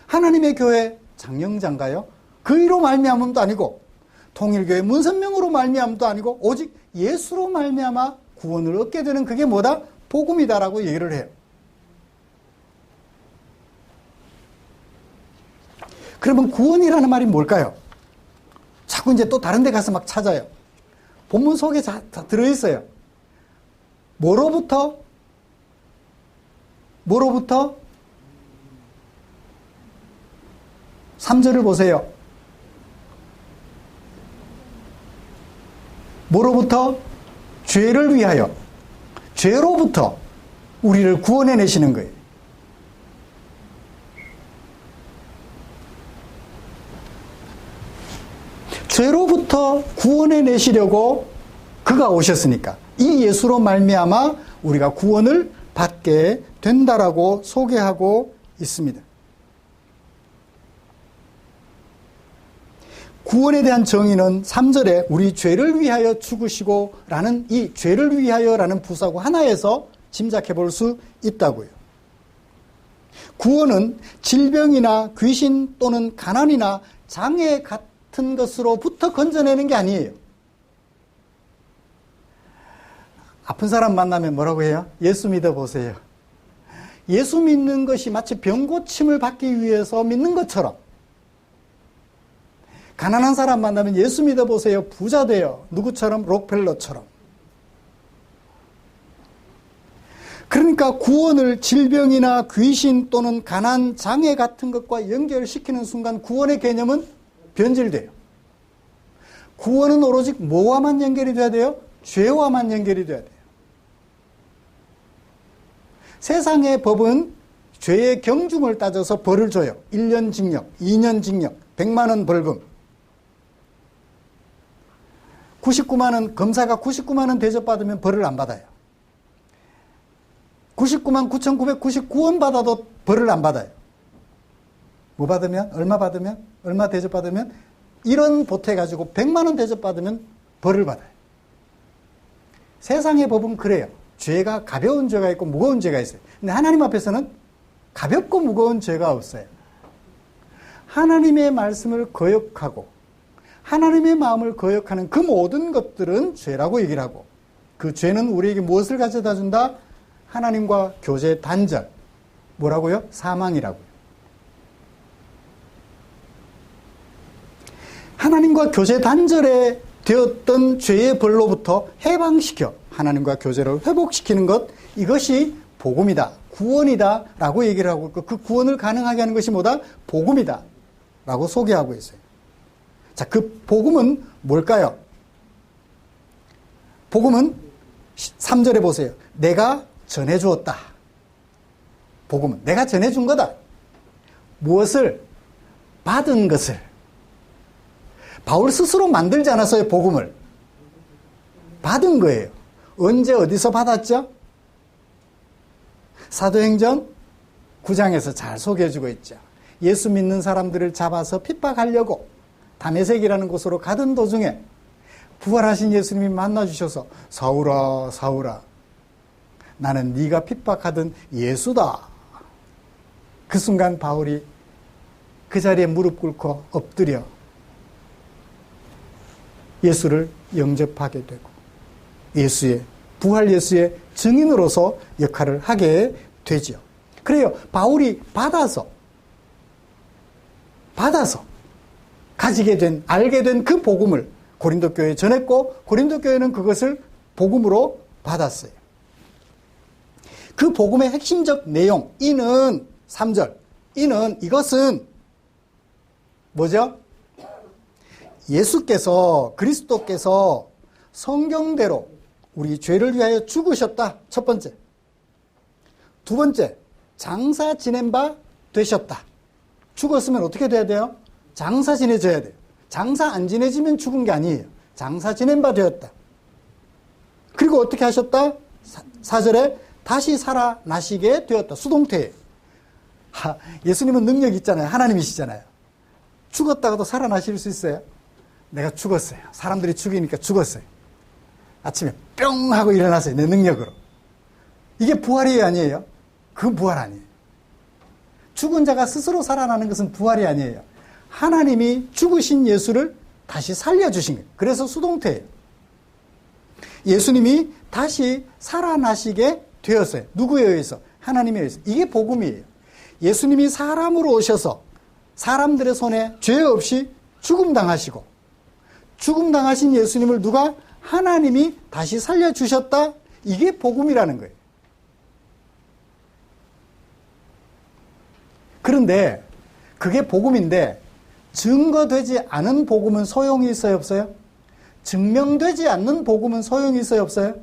하나님의 교회 장영장가요? 그이로 말미암음도 아니고 통일교회 문선명으로 말미암음도 아니고 오직 예수로 말미암아 구원을 얻게 되는 그게 뭐다? 복음이다라고 얘기를 해요. 그러면 구원이라는 말이 뭘까요? 자꾸 이제 또 다른 데 가서 막 찾아요. 본문 속에 다 들어있어요. 뭐로부터? 3절을 보세요. 뭐로부터? 죄를 위하여. 죄로부터 우리를 구원해내시는 거예요. 죄로부터 구원해내시려고 그가 오셨으니까 이 예수로 말미암아 우리가 구원을 받게 된다라고 소개하고 있습니다. 구원에 대한 정의는 3절에 우리 죄를 위하여 죽으시고 라는 이 죄를 위하여 라는 부사구 하나에서 짐작해 볼 수 있다고요. 구원은 질병이나 귀신 또는 가난이나 장애 같은 것으로부터 건져내는 게 아니에요. 아픈 사람 만나면 뭐라고 해요? 예수 믿어보세요. 예수 믿는 것이 마치 병고침을 받기 위해서 믿는 것처럼 가난한 사람 만나면 예수 믿어보세요. 부자 돼요. 누구처럼? 록펠러처럼. 그러니까 구원을 질병이나 귀신 또는 가난, 장애 같은 것과 연결시키는 순간 구원의 개념은 변질돼요. 구원은 오로지 뭐와만 연결이 돼야 돼요? 죄와만 연결이 돼야 돼요. 세상의 법은 죄의 경중을 따져서 벌을 줘요. 1년 징역, 2년 징역, 100만 원 벌금. 99만 원, 검사가 99만 원 대접받으면 벌을 안 받아요. 99만 9,999원 받아도 벌을 안 받아요. 뭐 받으면? 얼마 받으면? 얼마 대접받으면? 이런 보태가지고 100만 원 대접받으면 벌을 받아요. 세상의 법은 그래요. 죄가 가벼운 죄가 있고 무거운 죄가 있어요. 근데 하나님 앞에서는 가볍고 무거운 죄가 없어요. 하나님의 말씀을 거역하고 하나님의 마음을 거역하는 그 모든 것들은 죄라고 얘기를 하고 그 죄는 우리에게 무엇을 가져다 준다? 하나님과 교제 단절. 뭐라고요? 사망이라고요. 하나님과 교제 단절에 되었던 죄의 벌로부터 해방시켜 하나님과 교제를 회복시키는 것, 이것이 복음이다, 구원이다 라고 얘기를 하고 그 구원을 가능하게 하는 것이 뭐다? 복음이다 라고 소개하고 있어요. 자, 그 복음은 뭘까요? 복음은 3절에 보세요. 내가 전해주었다. 복음은 내가 전해준 거다. 무엇을? 받은 것을. 바울 스스로 만들지 않았어요, 복음을. 받은 거예요. 언제 어디서 받았죠? 사도행전 9장에서 잘 소개해주고 있죠. 예수 믿는 사람들을 잡아서 핍박하려고 다메섹이라는 곳으로 가던 도중에 부활하신 예수님이 만나주셔서 사울아 사울아 나는 네가 핍박하던 예수다 그 순간 바울이 그 자리에 무릎 꿇고 엎드려 예수를 영접하게 되고 부활 예수의 증인으로서 역할을 하게 되지요. 그래요. 바울이 받아서 가지게 된, 알게 된 그 복음을 고린도 교회에 전했고, 고린도 교회는 그것을 복음으로 받았어요. 그 복음의 핵심적 내용, 이는 3절, 이것은 뭐죠? 그리스도께서 성경대로 우리 죄를 위하여 죽으셨다. 첫 번째. 두 번째, 장사 지낸 바 되셨다. 죽었으면 어떻게 돼야 돼요? 장사 지내져야 돼요. 장사 안 지내지면 죽은 게 아니에요. 장사 지낸 바 되었다. 그리고 어떻게 하셨다? 4절에 다시 살아나시게 되었다. 수동태예요. 예수님은 능력이 있잖아요. 하나님이시잖아요. 죽었다가도 살아나실 수 있어요? 내가 죽었어요. 사람들이 죽이니까 죽었어요. 아침에 뿅 하고 일어났어요. 내 능력으로. 이게 부활이 아니에요? 그건 부활 아니에요. 죽은 자가 스스로 살아나는 것은 부활이 아니에요. 하나님이 죽으신 예수를 다시 살려주신 거예요. 그래서 수동태예요. 예수님이 다시 살아나시게 되었어요. 누구에 의해서? 하나님에 의해서. 이게 복음이에요. 예수님이 사람으로 오셔서 사람들의 손에 죄 없이 죽음당하시고, 죽음당하신 예수님을 누가? 하나님이 다시 살려주셨다. 이게 복음이라는 거예요. 그런데 그게 복음인데 증거되지 않은 복음은 소용이 있어요, 없어요? 증명되지 않는 복음은 소용이 있어요, 없어요?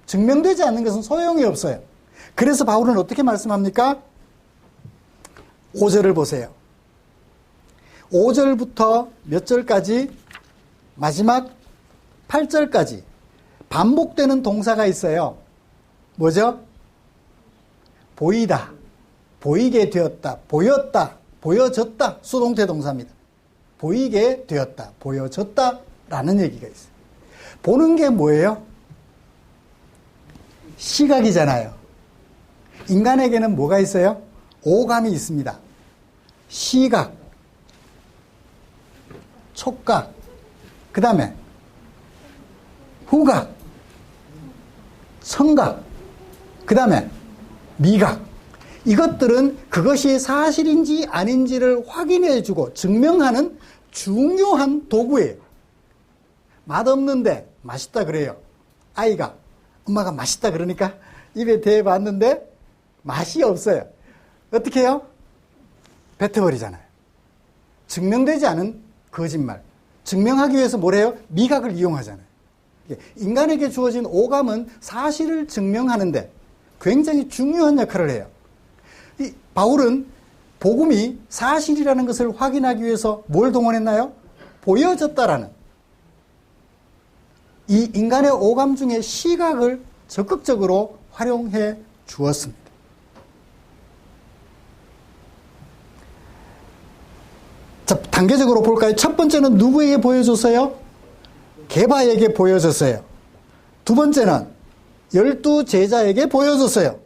증명되지 않는 것은 소용이 없어요. 그래서 바울은 어떻게 말씀합니까? 5절을 보세요. 5절부터 몇 절까지? 마지막 8절까지 반복되는 동사가 있어요. 뭐죠? 보이다, 보이게 되었다, 보였다, 보여졌다. 수동태 동사입니다. 보이게 되었다, 보여졌다 라는 얘기가 있어요. 보는 게 뭐예요? 시각이잖아요. 인간에게는 뭐가 있어요? 오감이 있습니다. 시각, 촉각, 그 다음에 후각, 청각, 그 다음에 미각. 이것들은 그것이 사실인지 아닌지를 확인해주고 증명하는 중요한 도구예요. 맛없는데 맛있다 그래요. 아이가 엄마가 맛있다 그러니까 입에 대봤는데 맛이 없어요. 어떻게 해요? 뱉어버리잖아요. 증명되지 않은 거짓말. 증명하기 위해서 뭘 해요? 미각을 이용하잖아요. 인간에게 주어진 오감은 사실을 증명하는데 굉장히 중요한 역할을 해요. 바울은 복음이 사실이라는 것을 확인하기 위해서 뭘 동원했나요? 보여졌다라는 이 인간의 오감 중에 시각을 적극적으로 활용해 주었습니다. 자, 단계적으로 볼까요? 첫 번째는 누구에게 보여줬어요? 게바에게 보여줬어요. 두 번째는 12 제자에게 보여줬어요.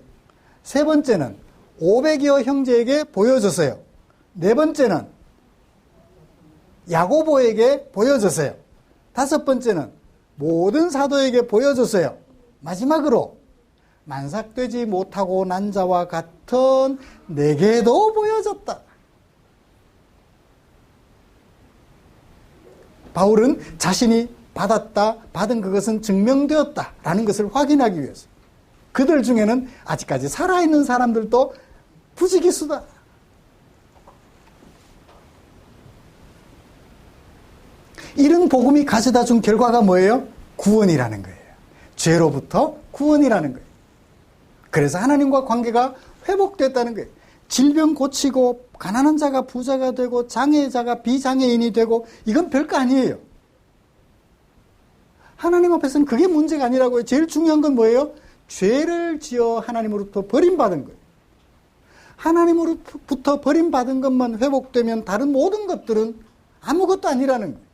세 번째는 500여 형제에게 보여줬어요. 네 번째는 야고보에게 보여줬어요. 다섯 번째는 모든 사도에게 보여줬어요. 마지막으로 만삭되지 못하고 난 자와 같은 내게도 보여줬다. 바울은 자신이 받은 그것은 증명되었다라는 것을 확인하기 위해서 그들 중에는 아직까지 살아있는 사람들도 부지기수다. 이런 복음이 가져다 준 결과가 뭐예요? 구원이라는 거예요. 죄로부터 구원이라는 거예요. 그래서 하나님과 관계가 회복됐다는 거예요. 질병 고치고 가난한 자가 부자가 되고 장애자가 비장애인이 되고 이건 별거 아니에요. 하나님 앞에서는 그게 문제가 아니라고요. 제일 중요한 건 뭐예요? 죄를 지어 하나님으로부터 버림받은 거예요. 하나님으로부터 버림받은 것만 회복되면 다른 모든 것들은 아무것도 아니라는 거예요.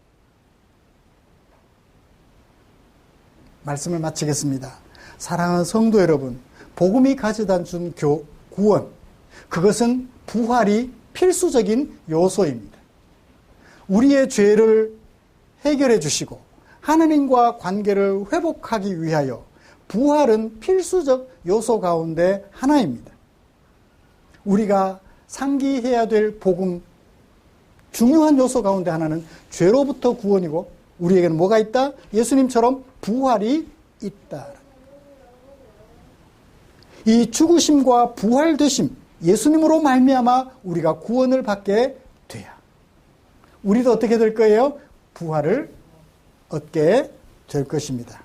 말씀을 마치겠습니다. 사랑하는 성도 여러분, 복음이 가져다 준 구원, 그것은 부활이 필수적인 요소입니다. 우리의 죄를 해결해 주시고 하나님과 관계를 회복하기 위하여 부활은 필수적 요소 가운데 하나입니다. 우리가 상기해야 될 복음 중요한 요소 가운데 하나는 죄로부터 구원이고 우리에게는 뭐가 있다? 예수님처럼 부활이 있다. 이 죽으심과 부활되심, 예수님으로 말미암아 우리가 구원을 받게 돼야 우리도 어떻게 될 거예요? 부활을 얻게 될 것입니다.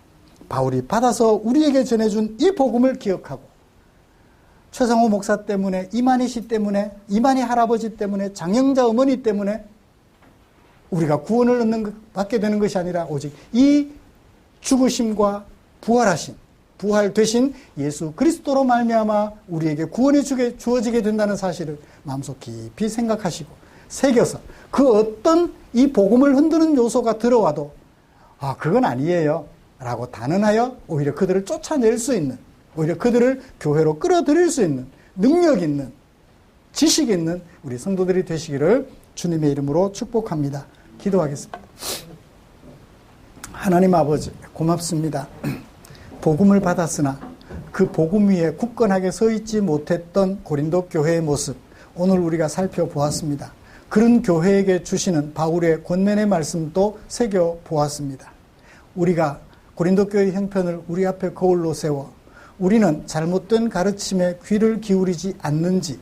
바울이 받아서 우리에게 전해준 이 복음을 기억하고 최상호 목사 때문에, 이만희 씨 때문에, 이만희 할아버지 때문에, 장영자 어머니 때문에 우리가 구원을 받게 되는 것이 아니라 오직 이 죽으심과 부활되신 예수 그리스도로 말미암아 우리에게 구원이 주어지게 된다는 사실을 마음속 깊이 생각하시고 새겨서 그 어떤 이 복음을 흔드는 요소가 들어와도 그건 아니에요 라고 단언하여 오히려 그들을 쫓아낼 수 있는, 오히려 그들을 교회로 끌어들일 수 있는 능력 있는, 지식 있는 우리 성도들이 되시기를 주님의 이름으로 축복합니다. 기도하겠습니다. 하나님 아버지 고맙습니다. 복음을 받았으나 그 복음 위에 굳건하게 서 있지 못했던 고린도 교회의 모습 오늘 우리가 살펴보았습니다. 그런 교회에게 주시는 바울의 권면의 말씀도 새겨보았습니다. 우리가 고린도 교회 형편을 우리 앞에 거울로 세워 우리는 잘못된 가르침에 귀를 기울이지 않는지,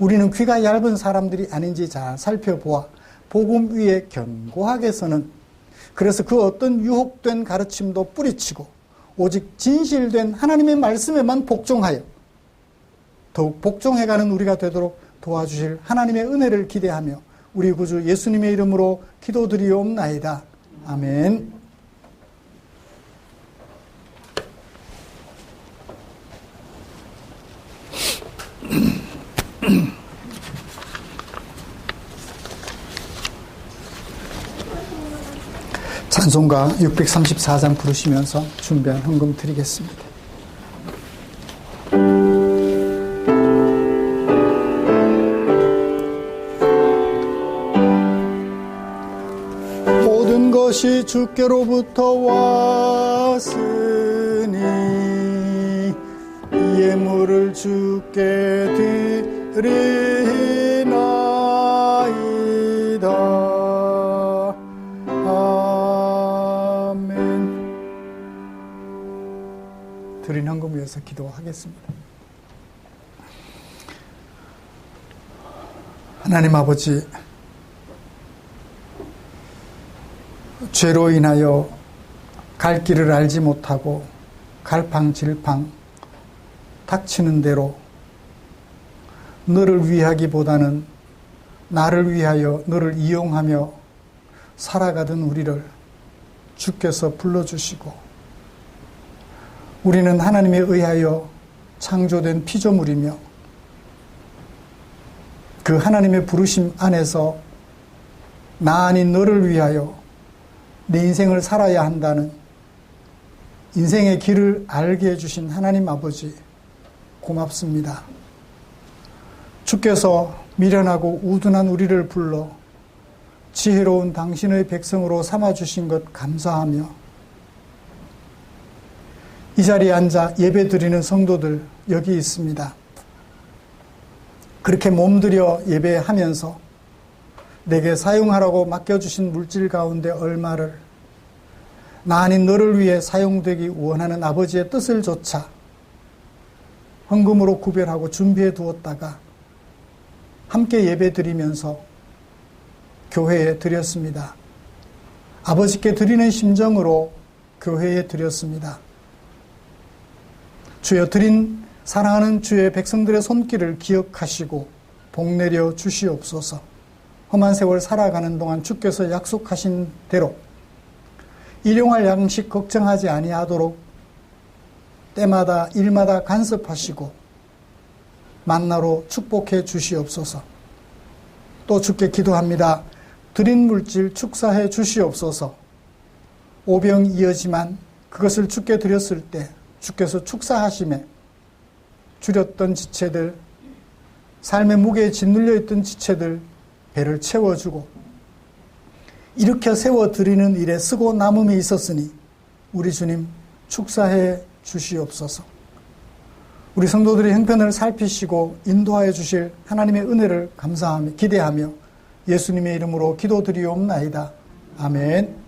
우리는 귀가 얇은 사람들이 아닌지 잘 살펴보아 복음 위에 견고하게 서는, 그래서 그 어떤 유혹된 가르침도 뿌리치고 오직 진실된 하나님의 말씀에만 복종하여 더욱 복종해가는 우리가 되도록 도와주실 하나님의 은혜를 기대하며 우리 구주 예수님의 이름으로 기도드리옵나이다. 아멘. 찬송가 634장 부르시면서 준비한 헌금 드리겠습니다. 모든 것이 주께로부터 왔으니 이 예물을 주께 드리나이다. 드린 헌금 위해서 기도하겠습니다. 하나님 아버지, 죄로 인하여 갈 길을 알지 못하고 갈팡질팡 닥치는 대로 너를 위하기보다는 나를 위하여 너를 이용하며 살아가던 우리를 주께서 불러주시고 우리는 하나님에 의하여 창조된 피조물이며 그 하나님의 부르심 안에서 나 아닌 너를 위하여 내 인생을 살아야 한다는 인생의 길을 알게 해주신 하나님 아버지 고맙습니다. 주께서 미련하고 우둔한 우리를 불러 지혜로운 당신의 백성으로 삼아주신 것 감사하며 이 자리에 앉아 예배드리는 성도들 여기 있습니다. 그렇게 몸들여 예배하면서 내게 사용하라고 맡겨주신 물질 가운데 얼마를 나 아닌 너를 위해 사용되기 원하는 아버지의 뜻을 조차 헌금으로 구별하고 준비해 두었다가 함께 예배드리면서 교회에 드렸습니다. 아버지께 드리는 심정으로 교회에 드렸습니다. 주여, 드린 사랑하는 주의 백성들의 손길을 기억하시고 복내려 주시옵소서. 험한 세월 살아가는 동안 주께서 약속하신 대로 일용할 양식 걱정하지 아니하도록 때마다 일마다 간섭하시고 만나로 축복해 주시옵소서. 또 주께 기도합니다. 드린 물질 축사해 주시옵소서. 오병이어지만 그것을 주께 드렸을 때 주께서 축사하심에 줄였던 지체들 삶의 무게에 짓눌려 있던 지체들 배를 채워주고 일으켜 세워드리는 일에 쓰고 남음이 있었으니 우리 주님 축사해 주시옵소서. 우리 성도들의 형편을 살피시고 인도하여 주실 하나님의 은혜를 감사하며 기대하며 예수님의 이름으로 기도드리옵나이다. 아멘.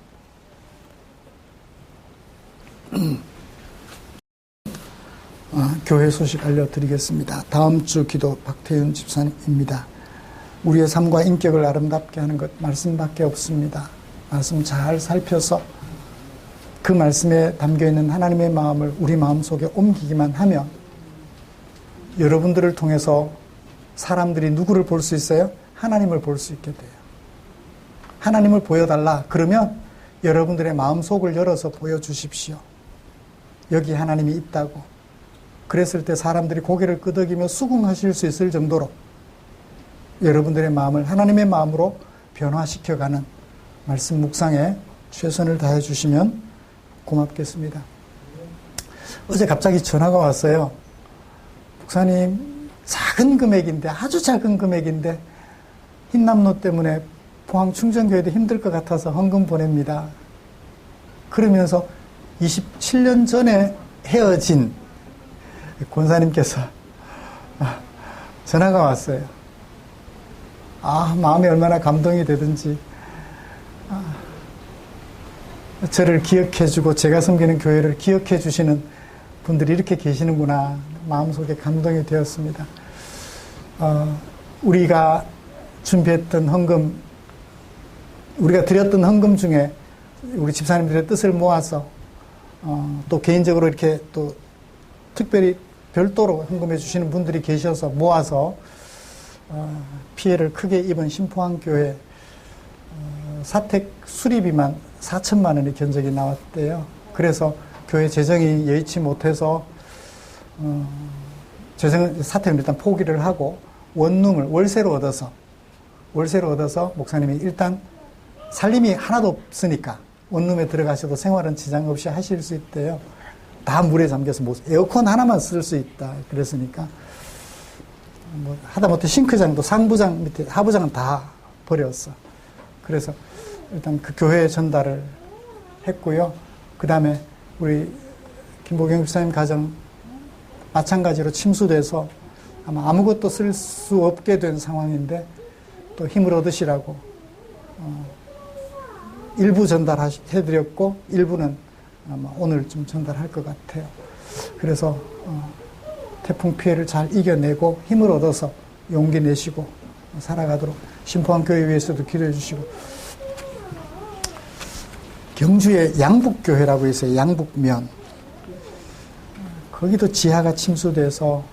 교회 소식 알려드리겠습니다. 다음 주 기도 박태윤 집사님입니다. 우리의 삶과 인격을 아름답게 하는 것 말씀밖에 없습니다. 말씀 잘 살펴서 그 말씀에 담겨있는 하나님의 마음을 우리 마음속에 옮기기만 하면 여러분들을 통해서 사람들이 누구를 볼 수 있어요? 하나님을 볼 수 있게 돼요. 하나님을 보여달라. 그러면 여러분들의 마음속을 열어서 보여주십시오. 여기 하나님이 있다고. 그랬을 때 사람들이 고개를 끄덕이며 수긍하실 수 있을 정도로 여러분들의 마음을 하나님의 마음으로 변화시켜가는 말씀 묵상에 최선을 다해 주시면 고맙겠습니다. 어제 갑자기 전화가 왔어요. 목사님, 작은 금액인데, 아주 작은 금액인데 흰남노 때문에 포항 충전교회도 힘들 것 같아서 헌금 보냅니다. 그러면서 27년 전에 헤어진 권사님께서 전화가 왔어요. 마음이 얼마나 감동이 되든지 저를 기억해주고 제가 섬기는 교회를 기억해 주시는 분들이 이렇게 계시는구나. 마음속에 감동이 되었습니다. 우리가 준비했던 헌금, 우리가 드렸던 헌금 중에 우리 집사님들의 뜻을 모아서 또 개인적으로 이렇게 또 특별히 별도로 헌금해 주시는 분들이 계셔서 모아서 피해를 크게 입은 신포항교회 사택 수리비만 4천만 원의 견적이 나왔대요. 그래서 교회 재정이 여의치 못해서 사택을 일단 포기를 하고 원룸을 월세로 얻어서 목사님이 일단 살림이 하나도 없으니까 원룸에 들어가셔도 생활은 지장 없이 하실 수 있대요. 다 물에 잠겨서 에어컨 하나만 쓸 수 있다. 그랬으니까 하다못해 싱크장도 상부장 밑에 하부장은 다 버렸어. 그래서 일단 그 교회에 전달을 했고요. 그 다음에 우리 김보경 집사님 가정 마찬가지로 침수돼서 아마 아무것도 쓸 수 없게 된 상황인데 또 힘을 얻으시라고 일부 전달해드렸고 일부는 아마 오늘 좀 전달할 것 같아요. 그래서 태풍 피해를 잘 이겨내고 힘을 얻어서 용기 내시고 살아가도록 신포항교회 위해서도 기도해 주시고 경주에 양북교회라고 있어요. 양북면 거기도 지하가 침수돼서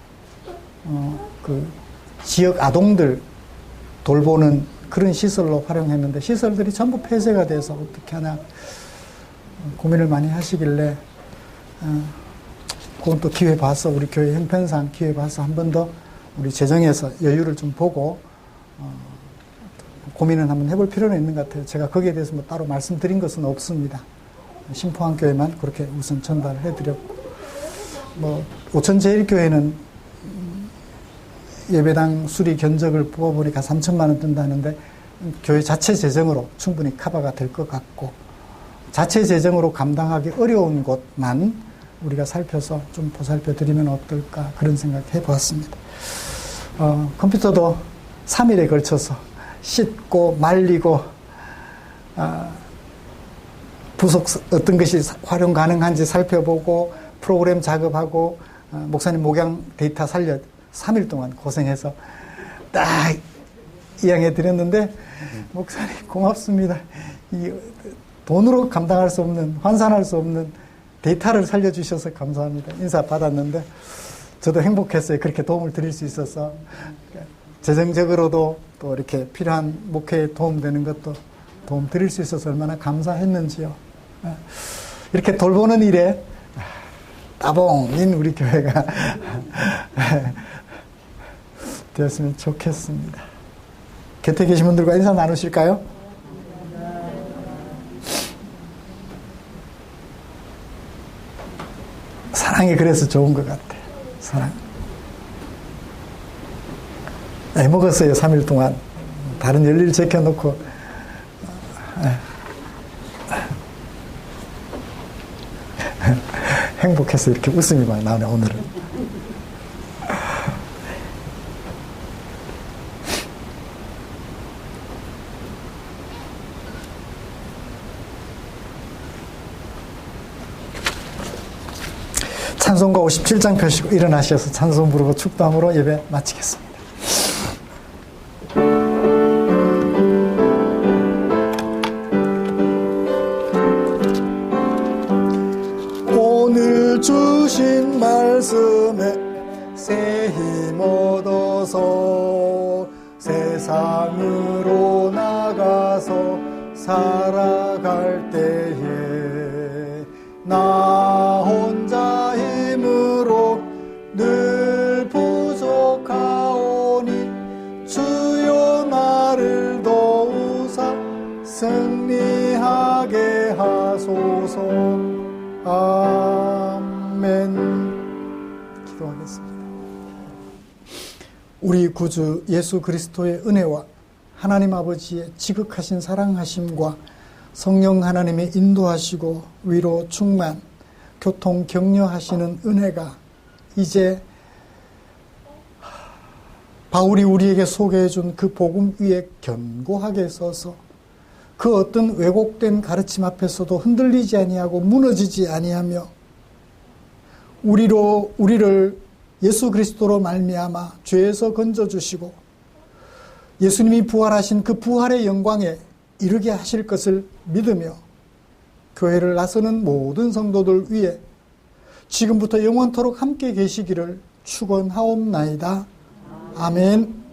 그 지역 아동들 돌보는 그런 시설로 활용했는데 시설들이 전부 폐쇄가 돼서 어떻게 하나 고민을 많이 하시길래 그건 또 기회 봐서 우리 교회 형편상 기회 봐서 한 번 더 우리 재정에서 여유를 좀 보고 고민을 한번 해볼 필요는 있는 것 같아요. 제가 거기에 대해서 뭐 따로 말씀드린 것은 없습니다. 신포항교회만 그렇게 우선 전달을 해드렸고 오천제일교회는 예배당 수리 견적을 뽑아보니까 3천만 원 든다는데 교회 자체 재정으로 충분히 커버가 될 것 같고 자체 재정으로 감당하기 어려운 곳만 우리가 살펴서 좀 보살펴드리면 어떨까 그런 생각 해보았습니다. 컴퓨터도 3일에 걸쳐서 씻고 말리고 부속 어떤 것이 활용 가능한지 살펴보고 프로그램 작업하고 목사님 목양 데이터 살려 3일 동안 고생해서 딱 이양해 드렸는데 목사님 고맙습니다. 이 돈으로 감당할 수 없는 환산할 수 없는 데이터를 살려주셔서 감사합니다. 인사 받았는데 저도 행복했어요. 그렇게 도움을 드릴 수 있어서 재정적으로도 또 이렇게 필요한 목회에 도움되는 것도 도움 드릴 수 있어서 얼마나 감사했는지요. 이렇게 돌보는 일에 따봉인 우리 교회가 되었으면 좋겠습니다. 곁에 계신 분들과 인사 나누실까요? 사랑이 그래서 좋은 것 같아요. 사랑. 먹었어요. 3일 동안. 다른 열일 제껴놓고. 행복해서 이렇게 웃음이 막 나오네, 오늘은. 찬송가 57장 펴시고 일어나셔서 찬송 부르고 축도함으로 예배 마치겠습니다. 오늘 주신 말씀에 새 힘 얻어서 세상으로 나가서 살아갈 때에 나 혼자 힘으로 늘 부족하오니 주여 나를 도우사 승리하게 하소서. 아멘. 기도하겠습니다. 우리 구주 예수 그리스도의 은혜와 하나님 아버지의 지극하신 사랑하심과 성령 하나님의 인도하시고 위로 충만 교통 격려하시는 은혜가 이제 바울이 우리에게 소개해 준 그 복음 위에 견고하게 서서 그 어떤 왜곡된 가르침 앞에서도 흔들리지 아니하고 무너지지 아니하며 우리를 예수 그리스도로 말미암아 죄에서 건져주시고 예수님이 부활하신 그 부활의 영광에 이르게 하실 것을 믿으며 교회를 나서는 모든 성도들 위해 지금부터 영원토록 함께 계시기를 축원하옵나이다. 아멘.